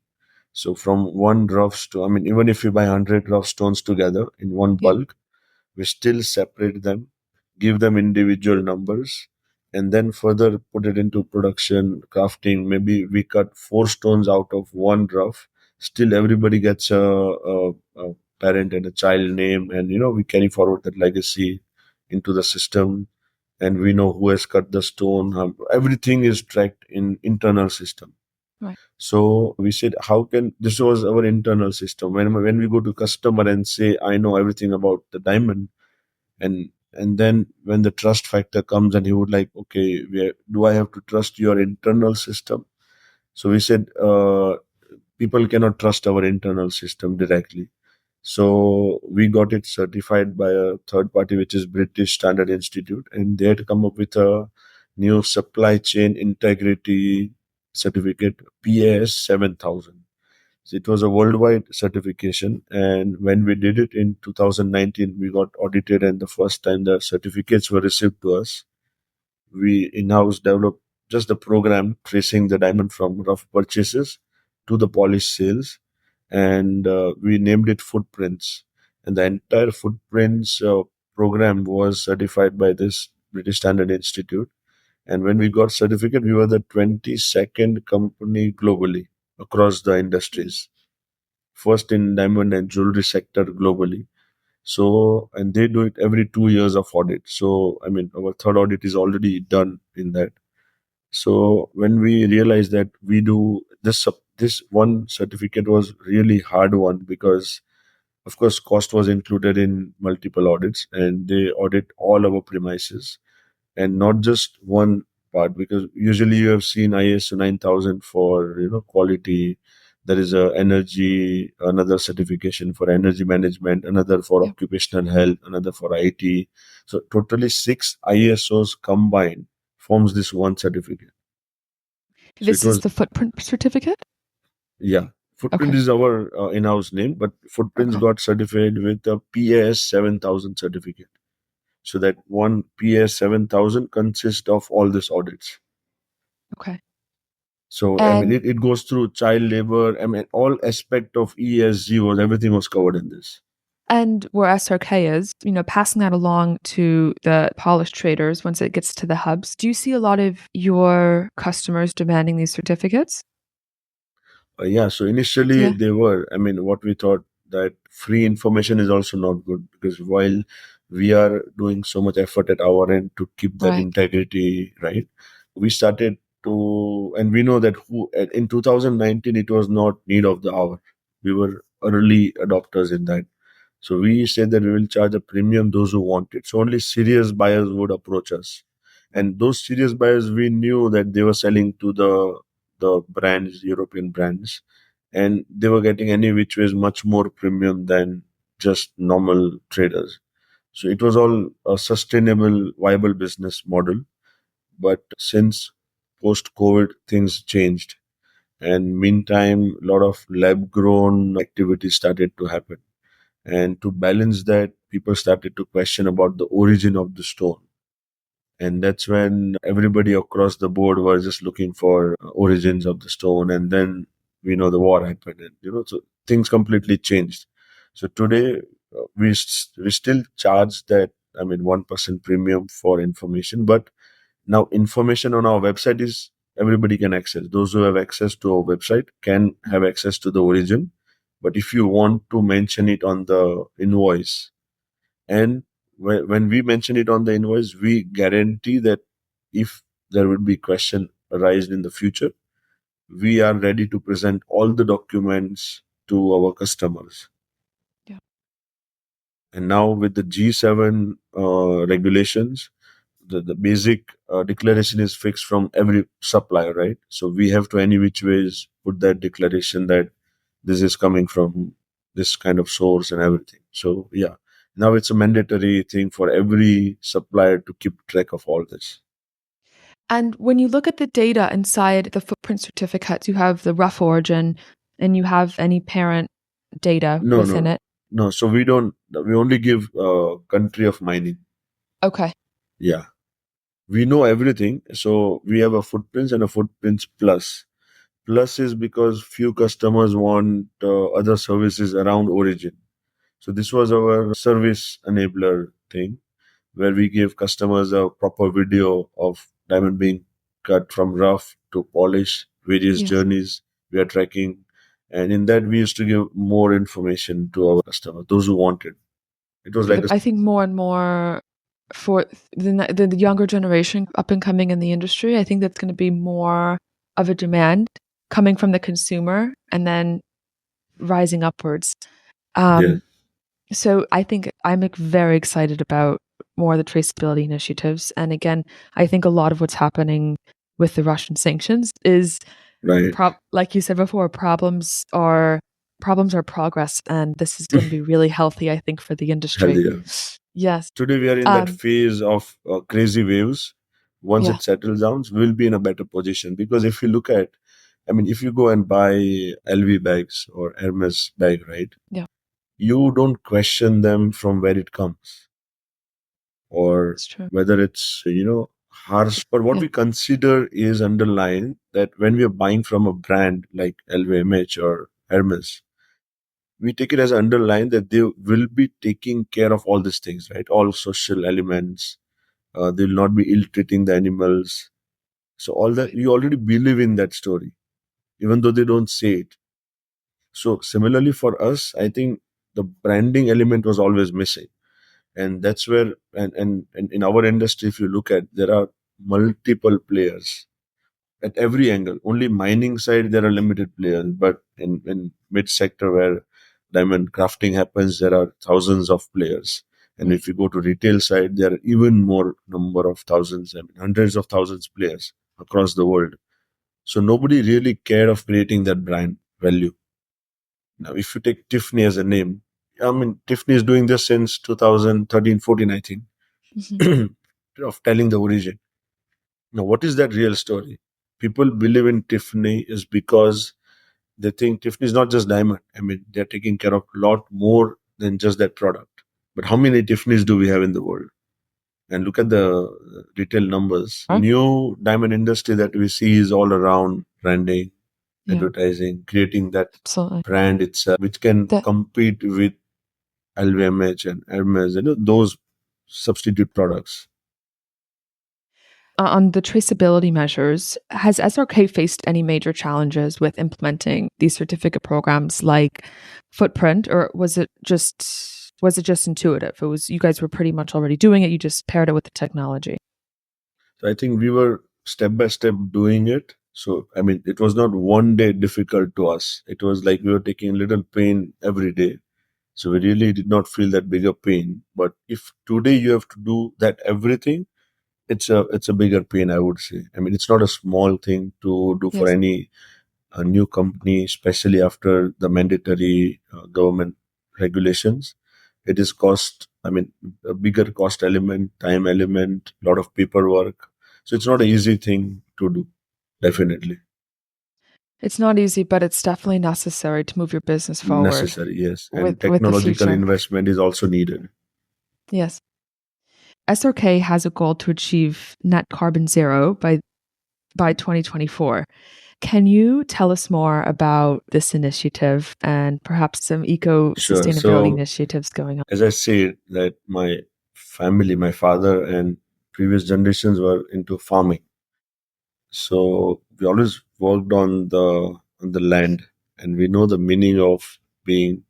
So from one rough stone, even if we buy 100 rough stones together in one bulk, we still separate them, give them individual numbers, and then further put it into production, crafting. Maybe we cut 4 stones out of one rough. Still, everybody gets a parent and a child name, and we carry forward that legacy into the system, and we know who has cut the stone. Everything is tracked in internal system. Right. So we said, how can this was our internal system. When we go to customer and say, I know everything about the diamond, and then when the trust factor comes and he would like, okay, do I have to trust your internal system? So we said, people cannot trust our internal system directly. So we got it certified by a third party, which is British Standard Institute, and they had to come up with a new supply chain integrity certificate, PAS 7000. So it was a worldwide certification, and when we did it in 2019, we got audited, and the first time the certificates were received to us, we in-house developed just the program tracing the diamond from rough purchases to the polished sales, and we named it footprints. And the entire footprints program was certified by this British Standard Institute. And when we got certificate, we were the 22nd company globally across the industries, first in diamond and jewelry sector globally. So, and they do it every 2 years of audit. So, I mean, our third audit is already done in that. So, when we realized that we do this one certificate was really hard one, because, of course, cost was included in multiple audits, and they audit all our premises and not just one part, because usually you have seen ISO 9000 for quality. There is a energy, another certification for energy management, another for Yeah. occupational health, another for IT. So totally 6 ISOs combined forms this one certificate. So it This is was, the footprint certificate? yeah, Footprint Okay. is our in-house name, but Footprints Okay. got certified with a PAS 7000 certificate. So that one PAS 7000 consists of all these audits. Okay. So I mean, And it goes through child labor. I mean, all aspect of ESG was everything was covered in this. and where SRK is, passing that along to the polished traders once it gets to the hubs. Do you see a lot of your customers demanding these certificates? Yeah, so initially Yeah. they were. I mean, what we thought that free information is also not good, because while we are doing so much effort at our end to keep that Right. integrity right, we started to, and we know that in 2019 it was not need of the hour. We were early adopters in that. So we said that we will charge a premium those who want it. So only serious buyers would approach us. Right. And those serious buyers, we knew that they were selling to the brands, European brands, and they were getting any which ways much more premium than just normal traders. So it was all a sustainable, viable business model. But since post COVID, things changed. And meantime, a lot of lab grown activities started to happen. And to balance that, people started to question about the origin of the stone. And that's when everybody across the board was just looking for origins of the stone. And then we know the war happened, and so things completely changed. So today we still charge that, I mean, 1% premium for information, but now information on our website is everybody can access. Those who have access to our website can have access to the origin. But if you want to mention it on the invoice, and when we mention it on the invoice, we guarantee that if there would be question arise in the future, we are ready to present all the documents to our customers. Yeah. And now with the G7 regulations, the basic declaration is fixed from every supplier, right? So we have to any which ways put that declaration that this is coming from this kind of source and everything. So yeah, now it's a mandatory thing for every supplier to keep track of all this. And when you look at the data inside the footprint certificates, you have the rough origin and you have any parent data No, within no, it. no. So we don't. We only give country of mining. Okay. Yeah, we know everything. So we have a footprints and a footprints plus. Plus is because few customers want other services around origin. So this was our service enabler thing, where we give customers a proper video of diamond being cut from rough to polish, various Yes. journeys we are tracking. And in that, we used to give more information to our customers, those who wanted. It was like a, I think more and more for the younger generation up and coming in the industry, I think that's going to be more of a demand coming from the consumer and then rising upwards. yeah, So I think I'm very excited about more of the traceability initiatives. And again, I think a lot of what's happening with the Russian sanctions is, right, like you said before, problems are progress, and this is going to be really healthy, I think, for the industry. healthier. Yes. Today, we are in that Um. phase of crazy waves. Once Yeah. it settles down, we'll be in a better position. Because if you look at, I mean, if you go and buy LV bags or Hermes bag, right? Yeah. You don't question them from where it comes, or It's true. whether it's harsh, but what Yeah. we consider is underlying that when we are buying from a brand like LVMH or Hermes, we take it as underlined that they will be taking care of all these things, right? All social elements. They will not be ill-treating the animals. So all that, you already believe in that story, even though they don't say it. So similarly for us, I think the branding element was always missing. And that's where, and in our industry, if you look at, there are multiple players at every angle. Only mining side, there are limited players, but in mid sector where diamond crafting happens, there are thousands of players. And if you go to retail side, there are even more number of thousands, I mean, hundreds of thousands players across the world. So nobody really cared of creating that brand value. Now, if you take Tiffany as a name, I mean, Tiffany is doing this since 2013, 14, I think, of telling the origin. Now, what is that real story? People believe in Tiffany is because they think Tiffany is not just diamond. I mean, they're taking care of a lot more than just that product. But how many Tiffany's do we have in the world? And look at the retail numbers. Huh? New diamond industry that we see is all around branding, Yeah, advertising, creating that absolutely. brand itself, which can That compete with LVMH and Hermes, those substitute products. on the traceability measures, has SRK faced any major challenges with implementing these certificate programs like footprint, or was it just intuitive? It was, you guys were pretty much already doing it, you just paired it with the technology. So I think we were step by step doing it. So, I mean, it was not one day difficult to us. It was like we were taking little pain every day. So we really did not feel that bigger pain. But if today you have to do that everything, it's a bigger pain, I would say. I mean, it's not a small thing to do for Yes. any new company, especially after the mandatory government regulations. It is cost, I mean, a bigger cost element, time element, a lot of paperwork. So it's not an easy thing to do, definitely. It's not easy, but it's definitely necessary to move your business forward Necessary, yes. And with the technological future. investment is also needed. Yes. SRK has a goal to achieve net carbon zero by 2024. Can you tell us more about this initiative and perhaps some eco Sure. sustainability So, initiatives going on? as I said, that my family, my father and previous generations were into farming. So we always worked on the land, and we know the meaning of being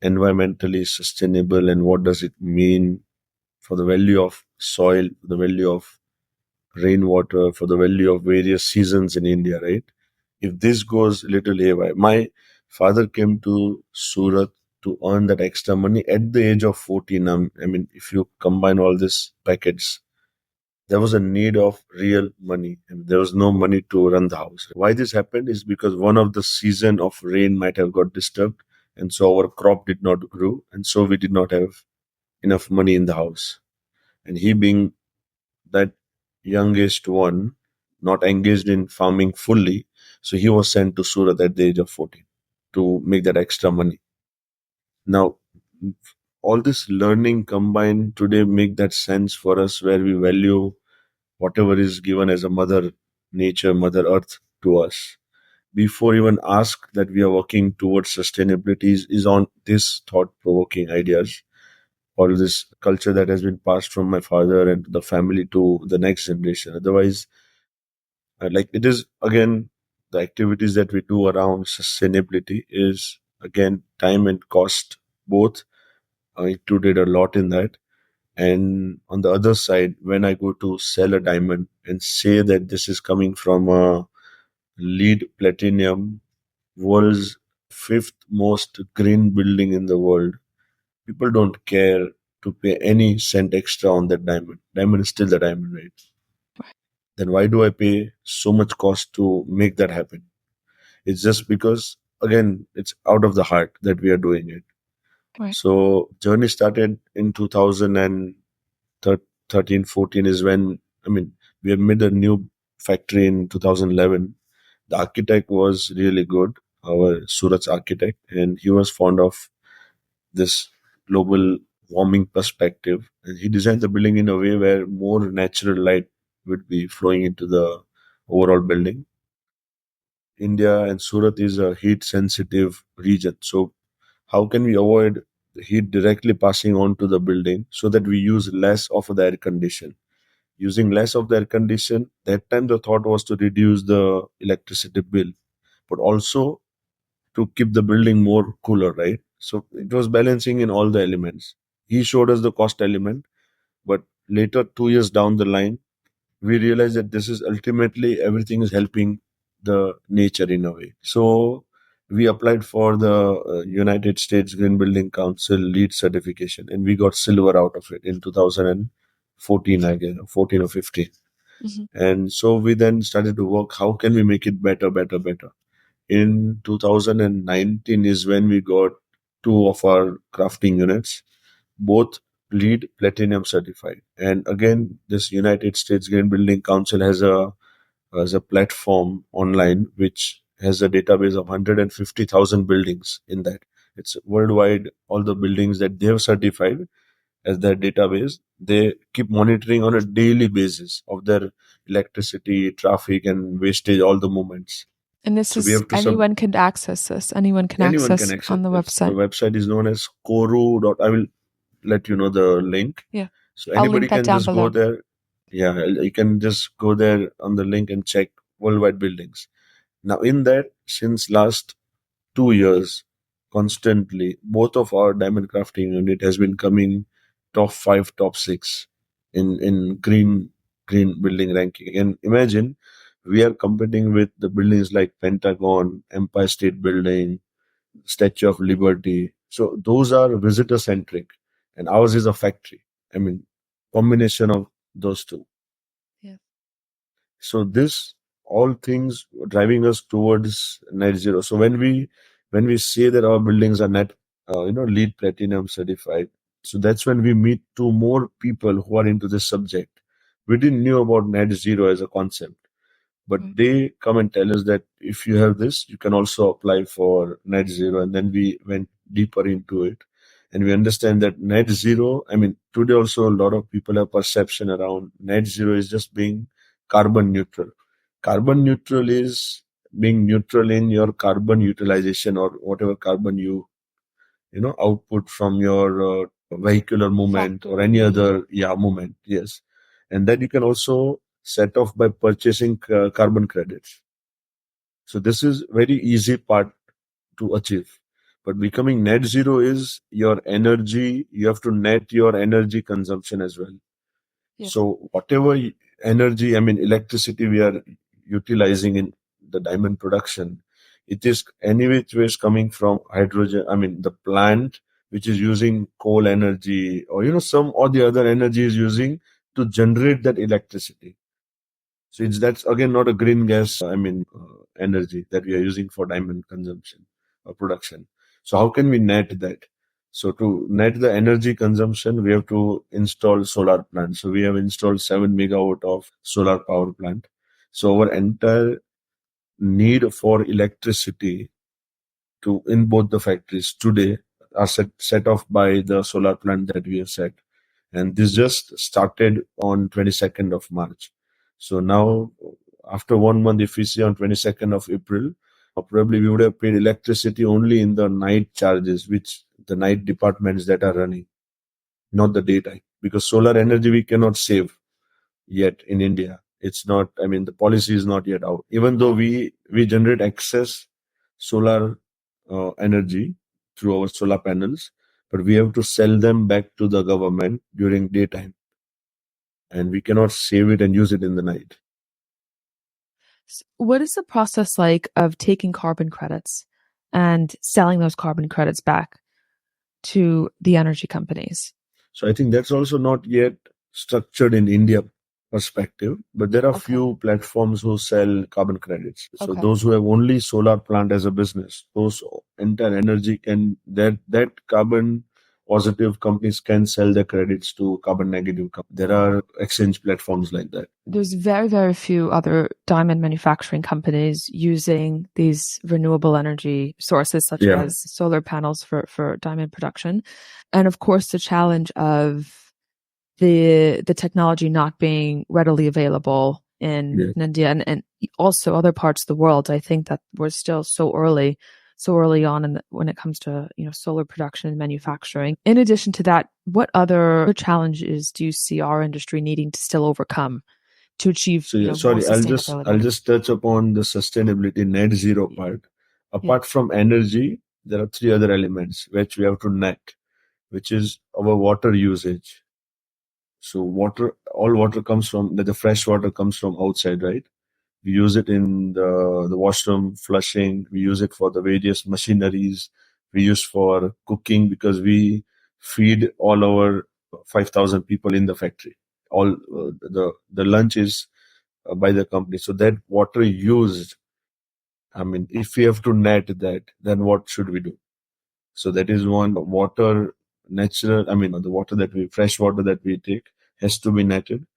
environmentally sustainable and what does it mean for the value of soil, the value of rainwater, for the value of various seasons in India, right? If this goes a little haywire, my father came to Surat to earn that extra money at the age of 14. I mean, if you combine all these packets, there was a need of real money and there was no money to run the house. Why this happened is because one of the season of rain might have got disturbed, and so our crop did not grow, and so we did not have enough money in the house. And he being that youngest one, not engaged in farming fully, so he was sent to Surat at the age of 14 to make that extra money. Now, all this learning combined today make that sense for us, where we value whatever is given as a mother nature, mother earth to us. Before even ask that we are working towards sustainability is on this thought provoking ideas, all this culture that has been passed from my father and the family to the next generation. Otherwise, like it is again, the activities that we do around sustainability is again time and cost both included a lot in that. And on the other side, when I go to sell a diamond and say that this is coming from a lead platinum, world's fifth most green building in the world, people don't care to pay any cent extra on that diamond. Diamond is still the diamond, right? Then why do I pay so much cost to make that happen? It's just because, again, it's out of the heart that we are doing it. Right. So journey started in 2013, 14 is when, I mean, we have made a new factory in 2011. The architect was really good, our Surat's architect, and he was fond of this global warming perspective. And he designed the building in a way where more natural light would be flowing into the overall building. India and Surat is a heat sensitive region. So how can we avoid the heat directly passing on to the building so that we use less of the air condition. Using less of the air condition, that time the thought was to reduce the electricity bill, but also to keep the building more cooler, right? So it was balancing in all the elements. He showed us the cost element, but later, 2 years down the line, we realized that this is ultimately everything is helping the nature in a way. So we applied for the United States Green Building Council LEED certification, and we got silver out of it in 2014, I guess, 14 or 15. And so we then started to work, how can we make it better, better, better? In 2019 is when we got two of our crafting units, both LEED Platinum certified. And again, this United States Green Building Council has a platform online which has a database of 150,000 buildings in that. It's worldwide, all the buildings that they have certified as their database. They keep monitoring on a daily basis of their electricity, traffic, and wastage, all the movements. And this So we is have to anyone can access this. Anyone can anyone can access on the this. The website. website is known as Koru. I will let you know the link. Yeah. So I'll anybody link that can down just go below. there. Yeah, you can just go there on the link and check worldwide buildings. Now, in that, since last 2 years, constantly, both of our diamond crafting unit has been coming top 5, top 6 in green building ranking. And imagine we are competing with the buildings like Pentagon, Empire State Building, Statue of Liberty. So those are visitor centric, and ours is a factory. I mean, combination of those two. Yeah. So this all things driving us towards net zero. So when we say that our buildings are net, LEED Platinum certified, so that's when we meet to more people who are into this subject. We didn't knew about net zero as a concept, but they come and tell us that if you have this, you can also apply for net zero. And then we went deeper into it, and we understand that net zero, I mean, today also a lot of people have perception around net zero is just being carbon neutral. Carbon neutral is being neutral in your carbon utilization or whatever carbon you output from your vehicular movement or any other movement. Yes. And then you can also set off by purchasing carbon credits. So this is very easy part to achieve. But becoming net zero is your energy. You have to net your energy consumption as well. Yeah. So whatever energy, I mean, electricity we are utilizing in the diamond production, it is any which way is coming from hydrogen. I mean, the plant which is using coal energy or some or the other energy is using to generate that electricity. So that's again not a green gas, energy that we are using for diamond consumption or production. So how can we net that? So to net the energy consumption, we have to install solar plants. So we have installed 7 megawatt of solar power plant. So our entire need for electricity to in both the factories today are set off by the solar plant that we have set. And this just started on 22nd of March. So now, after 1 month, if we see on 22nd of April, probably we would have paid electricity only in the night charges, which the night departments that are running, not the daytime. Because solar energy we cannot save yet in India. It's not, I mean, the policy is not yet out. Even though we generate excess solar energy through our solar panels, but we have to sell them back to the government during daytime. And we cannot save it and use it in the night. What is the process like of taking carbon credits and selling those carbon credits back to the energy companies? So I think that's also not yet structured in India perspective, but there are few platforms who sell carbon credits. So those who have only solar plant as a business, those entire energy can that carbon positive companies can sell their credits to carbon negative companies. There are exchange platforms like that. There's very, very few other diamond manufacturing companies using these renewable energy sources, such as solar panels for diamond production. And of course, the challenge of the technology not being readily available in India and also other parts of the world. I think that we're still so early so early on when it comes to solar production and manufacturing. In addition to that, what other challenges do you see our industry needing to still overcome to achieve So yeah, more sorry, sustainability? I'll just touch upon the sustainability net zero part. Apart from energy, there are three other elements which we have to net, which is our water usage. So all water comes from the fresh water comes from outside, right? We use it in the washroom, flushing. We use it for the various machineries. We use for cooking because we feed all our 5,000 people in the factory. All the lunch is by the company. So that water used, I mean, if we have to net that, then what should we do? So that is one water, natural, I mean, the water fresh water that we take has to be netted.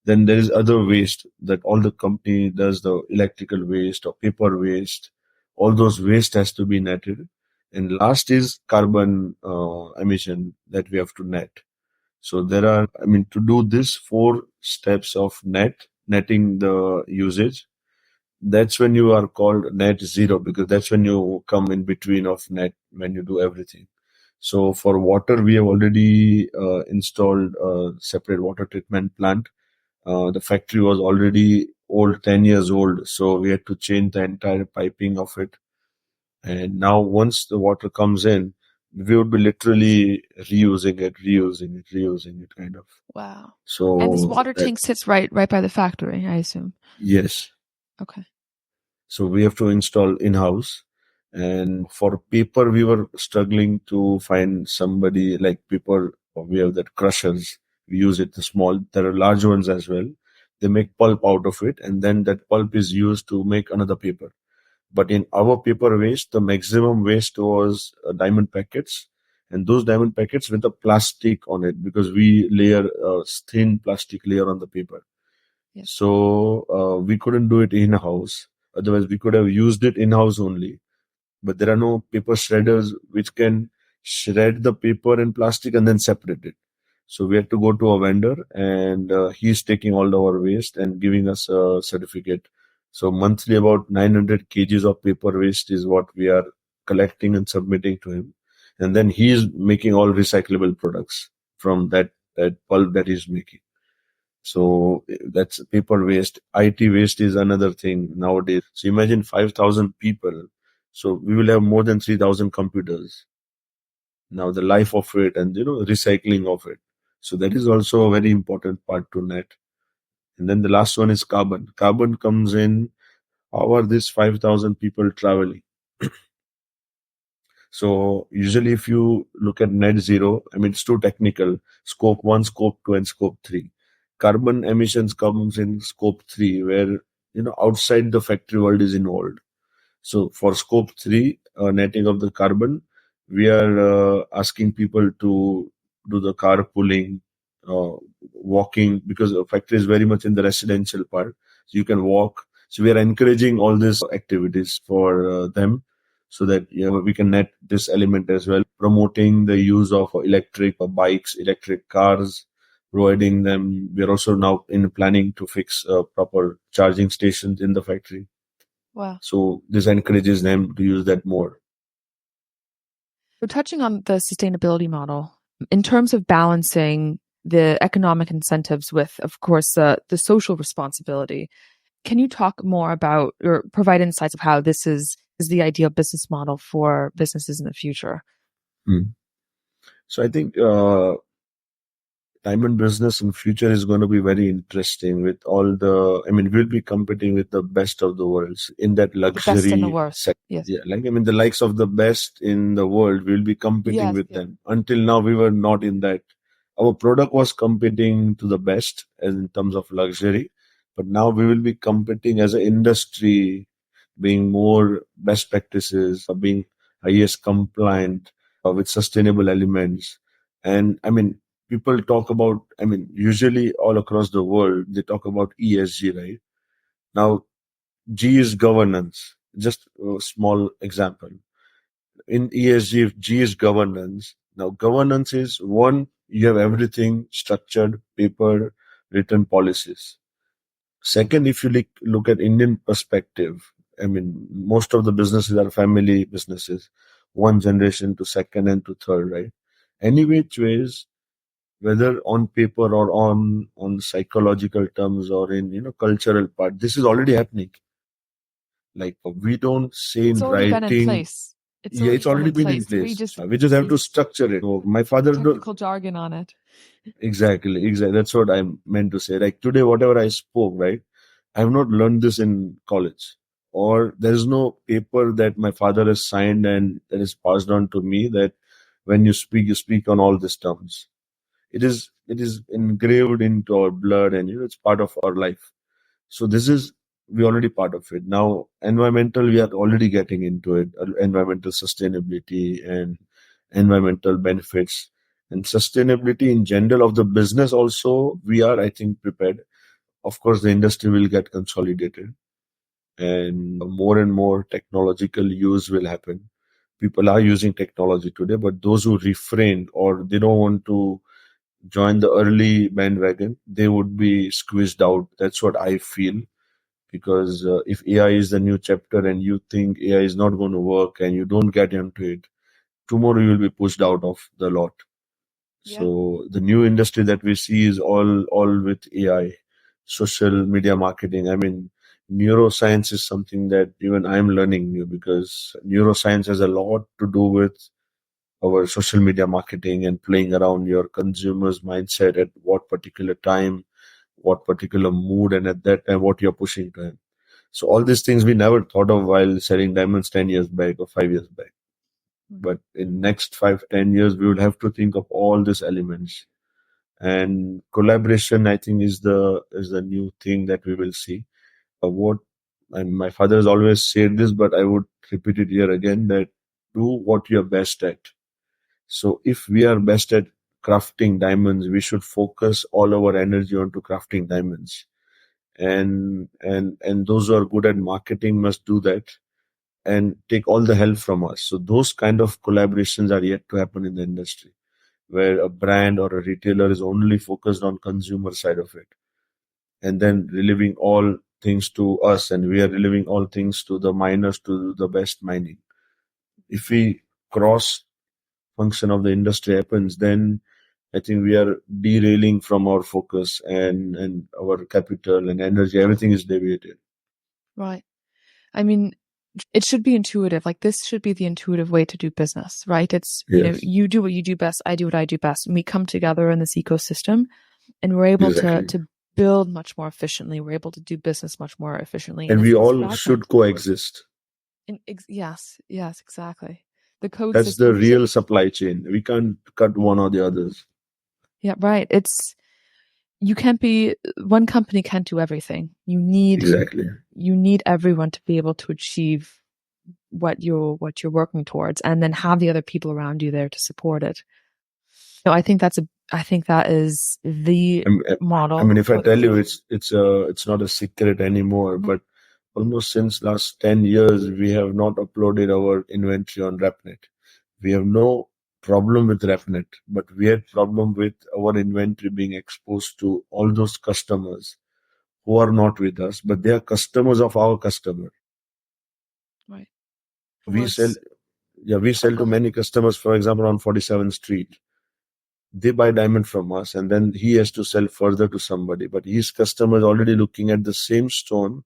Then there is other waste that all the company does, the electrical waste or paper waste. All those waste has to be netted. And last is carbon emission that we have to net. So there are, I mean, to do this 4 steps of netting the usage, that's when you are called net zero, because that's when you come in between of net when you do everything. So for water, we have already installed a separate water treatment plant. The factory was already old, 10 years old, so we had to change the entire piping of it. And now once the water comes in, we would be literally reusing it kind of. Wow. So And this water that, tank sits right by the factory, I assume. yes. Okay. So we have to install in-house. And for paper, we were struggling to find somebody like paper. We have that crushers. We use it small. There are large ones as well. They make pulp out of it, and then that pulp is used to make another paper. But in our paper waste, the maximum waste was diamond packets, and those diamond packets with a plastic on it, because we layer a thin plastic layer on the paper. Yes. So we couldn't do it in-house. Otherwise, we could have used it in-house only. But there are no paper shredders which can shred the paper and plastic and then separate it. So we had to go to a vendor, and he's taking all our waste and giving us a certificate. So monthly, about 900 kgs of paper waste is what we are collecting and submitting to him. And then he is making all recyclable products from that pulp that he's making. So that's paper waste. IT waste is another thing nowadays. So imagine 5,000 people. So we will have more than 3,000 computers. Now the life of it and, recycling of it. So that is also a very important part to net. And then the last one is carbon. Carbon comes in, how are these 5,000 people traveling? So usually if you look at net zero, I mean, it's too technical. Scope 1, Scope 2, and Scope 3. Carbon emissions comes in Scope 3, where, outside the factory world is involved. So for Scope 3, netting of the carbon, we are asking people to do the carpooling, walking, because the factory is very much in the residential part. So you can walk. So we are encouraging all these activities for them, so that we can net this element as well. Promoting the use of electric bikes, electric cars, providing them. We are also now in planning to fix proper charging stations in the factory. Wow. So this encourages them to use that more. So touching on the sustainability model, in terms of balancing the economic incentives with, of course, the social responsibility, can you talk more about or provide insights of how this is the ideal business model for businesses in the future? So I think diamond business in future is going to be very interesting with all the, I mean, we'll be competing with the best of the worlds in that luxury best and the worst. sector. Yes. Yeah, like, I mean, the likes of the best in the world, we'll be competing with them. Until now, we were not in that. Our product was competing to the best in terms of luxury, but now we will be competing as an industry, being more best practices, being highest compliant with sustainable elements. And I mean, people talk about, I mean, usually all across the world, they talk about ESG, right? Now, G is governance. Just a small example. In ESG, if G is governance, now governance is one, you have everything structured, paper, written policies. Second, if you look at Indian perspective, I mean, most of the businesses are family businesses, one generation to second and to third, right? Any which ways, whether on paper or on psychological terms or in cultural part, this is already happening. Like we don't say It's in already been in writing. place. It's Yeah, already it's been already in been in place. place. We just have to structure it. So my father Technical jargon on it. exactly. That's what I meant to say. Like today, whatever I spoke, right? I have not learned this in college, or there is no paper that my father has signed and that is passed on to me that when you speak on all these terms. It is engraved into our blood, and it's part of our life. So this is we already part of it. Now environmental, we are already getting into it. Environmental sustainability and environmental benefits and sustainability in general of the business also, we are, I think, prepared. Of course, the industry will get consolidated and more technological use will happen. People are using technology today, but those who refrain or they don't want to join the early bandwagon, they would be squeezed out. That's what I feel. Because if AI is the new chapter and you think AI is not going to work and you don't get into it, tomorrow you will be pushed out of the lot. Yeah. So the new industry that we see is all with AI, social media marketing. I mean, neuroscience is something that even I'm learning new, because neuroscience has a lot to do with our social media marketing and playing around your consumer's mindset at what particular time, what particular mood, and at that time what you're pushing to him. So all these things we never thought of while selling diamonds 10 years back or 5 years back. But in next 5-10 years, we would have to think of all these elements. And collaboration, I think, is the new thing that we will see. What and my father has always said this, but I would repeat it here again, that do what you're best at. So if we are best at crafting diamonds, we should focus all our energy onto crafting diamonds. And those who are good at marketing must do that and take all the help from us. So those kind of collaborations are yet to happen in the industry, where a brand or a retailer is only focused on consumer side of it, and then reliving all things to us, and we are reliving all things to the miners to do the best mining. If we cross function of the industry happens, then I think we are derailing from our focus, and our capital and energy, everything is deviated. Right. I mean, it should be intuitive. Like this should be the intuitive way to do business, right? It's, Yes, you do what you do best. I do what I do best. And we come together in this ecosystem and we're able exactly. to build much more efficiently. We're able to do business much more efficiently. And And we it's all should fragmented. coexist. Yes, exactly. The code That's the systems. real supply chain. We can't cut one or the others. Yeah, right. One company can't do everything. Exactly. You need everyone to be able to achieve what you're working towards, and then have the other people around you there to support it. No, I think that is the model. I mean, if I tell you, it's not a secret anymore. But almost since last 10 years, we have not uploaded our inventory on RepNet. We have no problem with RepNet, but we had problem with our inventory being exposed to all those customers who are not with us, but they are customers of our customer. Right. We sell, yeah, we sell to many customers. For example, on 47th Street, they buy diamond from us, and then he has to sell further to somebody. But his customer is already looking at the same stone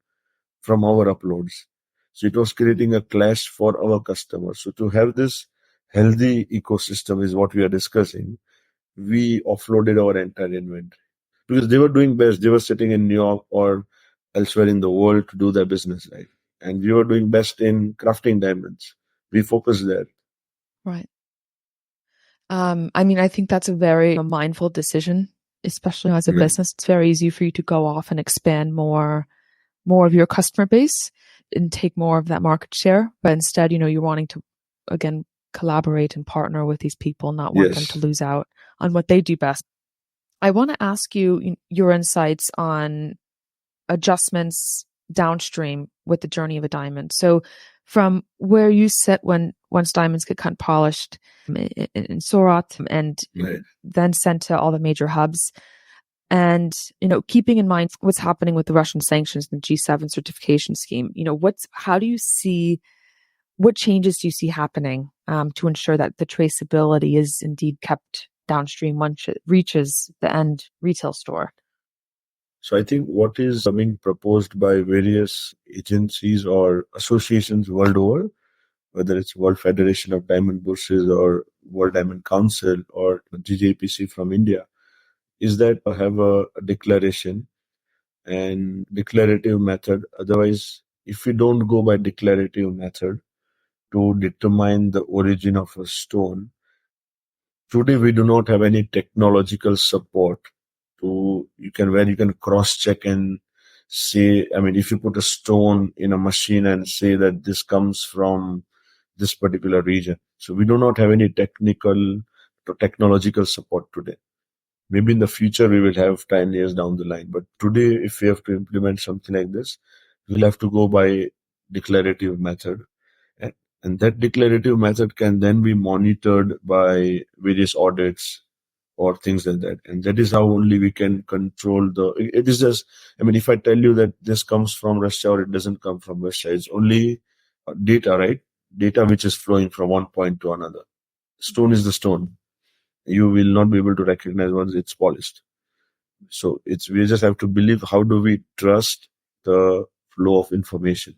from our uploads. So it was creating a clash for our customers. So to have this healthy ecosystem is what we are discussing. We offloaded our entire inventory because they were doing best. They were sitting in New York or elsewhere in the world to do their business, right? And we were doing best in crafting diamonds. We focused there. Right. I mean, I think that's a very mindful decision, especially as a business. It's very easy for you to go off and expand more of your customer base and take more of that market share. But instead, you're wanting to, again, collaborate and partner with these people, not want them to lose out on what they do best. I want to ask you your insights on adjustments downstream with the journey of a diamond. So from where you sit once diamonds get cut and polished in Surat and then sent to all the major hubs, And, keeping in mind what's happening with the Russian sanctions and the G7 certification scheme, what changes do you see happening to ensure that the traceability is indeed kept downstream once it reaches the end retail store? So I think what is being proposed by various agencies or associations world over, whether it's World Federation of Diamond Bourses or World Diamond Council or GJPC from India, is that have a declaration and declarative method. Otherwise, if we don't go by declarative method to determine the origin of a stone, today we do not have any technological support where you can cross check and say, I mean, if you put a stone in a machine and say that this comes from this particular region. So we do not have any technological support today. Maybe in the future we will have 10 years down the line. But today, if we have to implement something like this, we'll have to go by declarative method. And, and that declarative method can then be monitored by various audits or things like that. And that is how only we can control it is just, I mean, if I tell you that this comes from Russia or it doesn't come from Russia, it's only data, right? Data which is flowing from one point to another. Stone is the stone. You will not be able to recognize once it's polished. So we just have to believe, how do we trust the flow of information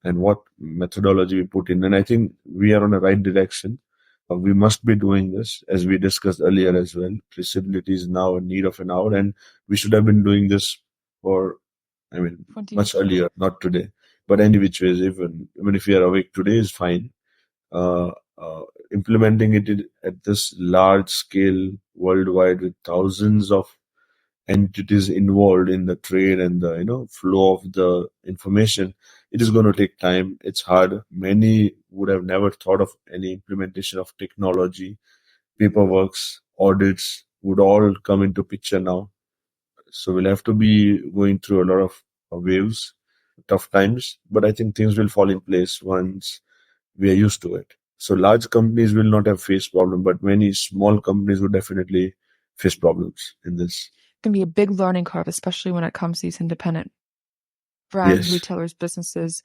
and what methodology we put in. And I think we are on the right direction. We must be doing this, as we discussed earlier as well. Traceability is now a need of an hour, and we should have been doing this for, much earlier, not today. But any which ways, even if we are awake today is fine. Uh, Implementing it at this large scale worldwide with thousands of entities involved in the trade and the flow of the information, it is going to take time. It's hard. Many would have never thought of any implementation of technology. Paperworks, audits would all come into picture now. So we'll have to be going through a lot of waves, tough times, but I think things will fall in place once we are used to it. So large companies will not have faced problem, but many small companies would definitely face problems in this. Can be a big learning curve, especially when it comes to these independent brands, retailers, businesses,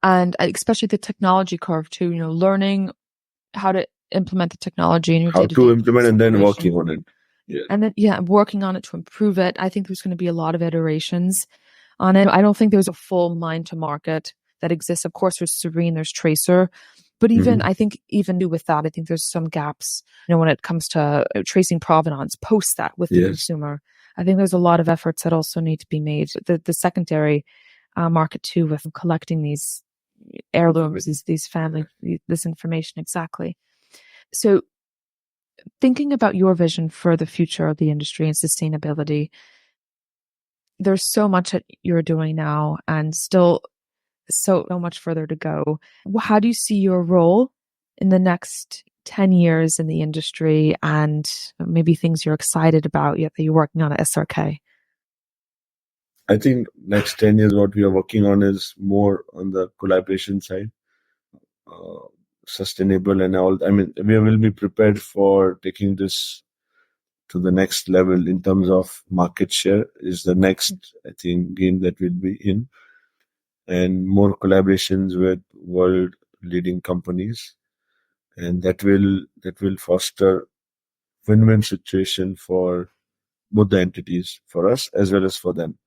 and especially the technology curve too. Learning how to implement the technology and how to implement and then working on it. Yeah. And then working on it to improve it. I think there's going to be a lot of iterations on it. I don't think there's a full mind to market that exists. Of course, there's Serene, there's Tracer. But I think even with that, I think there's some gaps, when it comes to tracing provenance, post that with the consumer. I think there's a lot of efforts that also need to be made. The secondary market too, with collecting these heirlooms, these family, this information exactly. So thinking about your vision for the future of the industry and sustainability, there's so much that you're doing now and still so much further to go. How do you see your role in the next 10 years in the industry, and maybe things you're excited about yet that you're working on at SRK? I think next 10 years, what we are working on is more on the collaboration side, sustainable and all. I mean, we will be prepared for taking this to the next level in terms of market share is the next, I think, game that we'll be in. And more collaborations with world leading companies, and that will foster win-win situation for both the entities, for us as well as for them.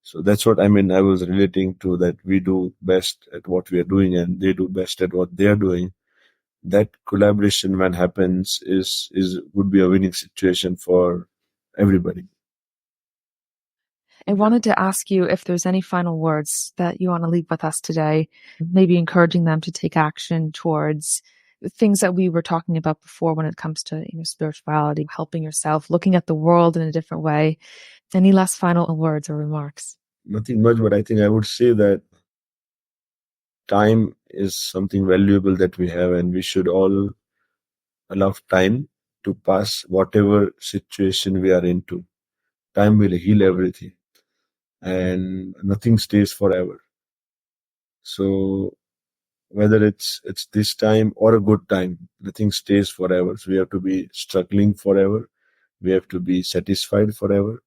So that's what I was relating to, that we do best at what we are doing and they do best at what they are doing. That collaboration, when happens, would be a winning situation for everybody. I wanted to ask you if there's any final words that you want to leave with us today, maybe encouraging them to take action towards things that we were talking about before when it comes to spirituality, helping yourself, looking at the world in a different way. Any last final words or remarks? Nothing much, but I think I would say that time is something valuable that we have, and we should all allow time to pass whatever situation we are into. Time will heal everything, and nothing stays forever. So whether it's this time or a good time, nothing stays forever. So we have to be struggling forever. We have to be satisfied forever.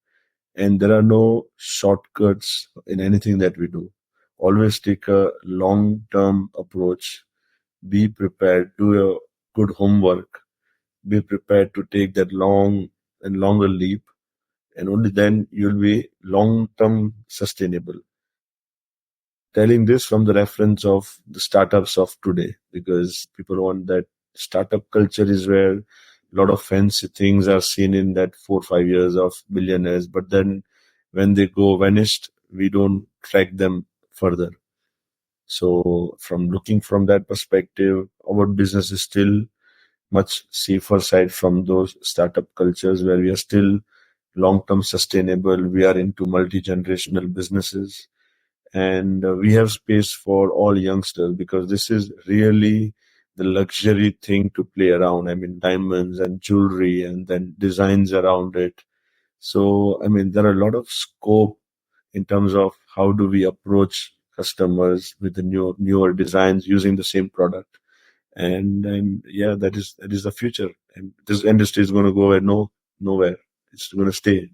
And there are no shortcuts in anything that we do. Always take a long-term approach. Be prepared, do your good homework, be prepared to take that long and longer leap, and only then you'll be long-term sustainable. Telling this from the reference of the startups of today, because people want that startup culture is where a lot of fancy things are seen in that 4 or 5 years of billionaires, but then when they go vanished, we don't track them further. So from looking from that perspective, our business is still much safer side from those startup cultures where we are still long-term sustainable. We are into multi-generational businesses, and we have space for all youngsters, because this is really the luxury thing to play around. I mean, diamonds and jewelry and then designs around it. So, I mean, there are a lot of scope in terms of how do we approach customers with the newer designs using the same product. And yeah, that is the future. And this industry is going to go nowhere. It's going to stay.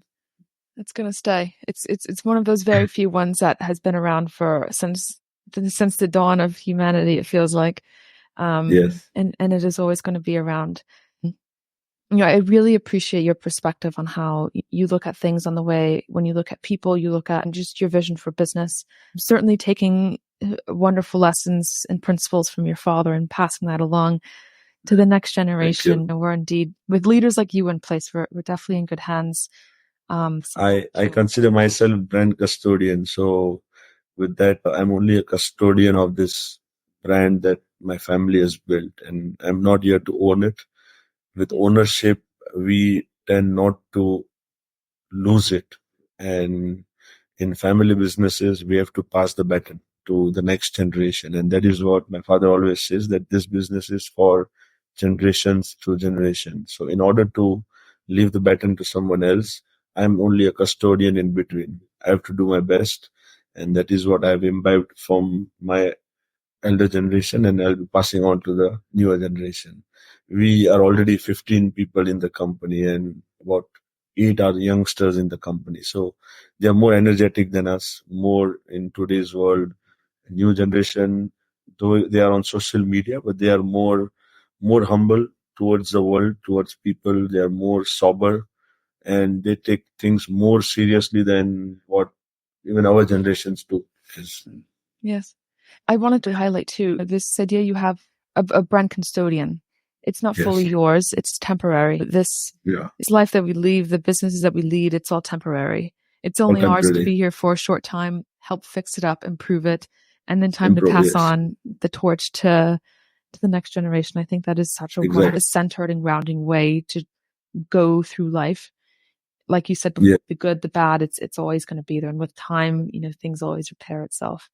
It's going to stay. It's one of those very few ones that has been around since the dawn of humanity, it feels like. Yes. And it is always going to be around. I really appreciate your perspective on how you look at things, on the way when you look at people, you look at, and just your vision for business. Certainly taking wonderful lessons and principles from your father and passing that along to the next generation. We're indeed, with leaders like you in place, we're definitely in good hands. I consider myself brand custodian. So with that, I'm only a custodian of this brand that my family has built, and I'm not here to own it. With ownership, we tend not to lose it. And in family businesses, we have to pass the baton to the next generation. And that is what my father always says, that this business is for generations to generation. So in order to leave the baton to someone else, I'm only a custodian in between. I have to do my best. And that is what I've imbibed from my elder generation, and I'll be passing on to the newer generation. We are already 15 people in the company, and about 8 are youngsters in the company. So they are more energetic than us, more in today's world. New generation, though they are on social media, but they are more humble towards the world, towards people. They are more sober, and they take things more seriously than what even our generations do. Yes. I wanted to highlight too, this idea you have a brand custodian. It's not fully yours, it's temporary. This life that we lead, the businesses that we lead, it's all temporary. It's only ours to be here for a short time, help fix it up, improve it, and then time to pass on the torch to the next generation. I think that is such a centered and grounding way to go through life. Like you said before, the good, the bad, it's always going to be there. And with time, things always repair itself.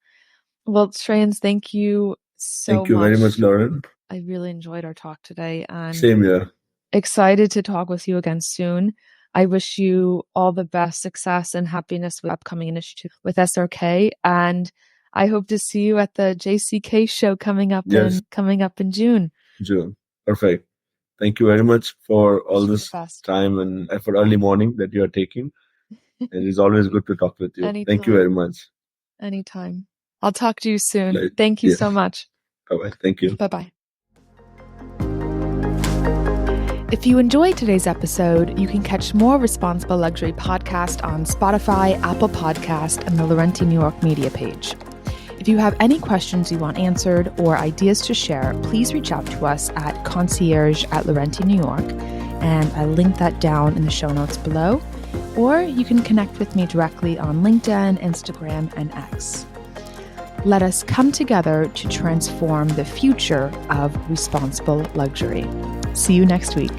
Well, Shreyans, thank you so much. Thank you very much, Lauren. I really enjoyed our talk today, and same here. Excited to talk with you again soon. I wish you all the best success and happiness with upcoming initiative with SRK, and I hope to see you at the JCK show coming up in June. Perfect. Thank you very much for all this time and effort, early morning that you are taking. And it's always good to talk with you. Anytime. Thank you very much. Anytime. I'll talk to you soon. Thank you so much. Bye-bye. Thank you. Bye-bye. If you enjoyed today's episode, you can catch more Responsible Luxury podcast on Spotify, Apple Podcast, and the Laurenti New York media page. If you have any questions you want answered or ideas to share, please reach out to us at concierge@Laurenti New York, and I link that down in the show notes below. Or you can connect with me directly on LinkedIn, Instagram, and X. Let us come together to transform the future of responsible luxury. See you next week.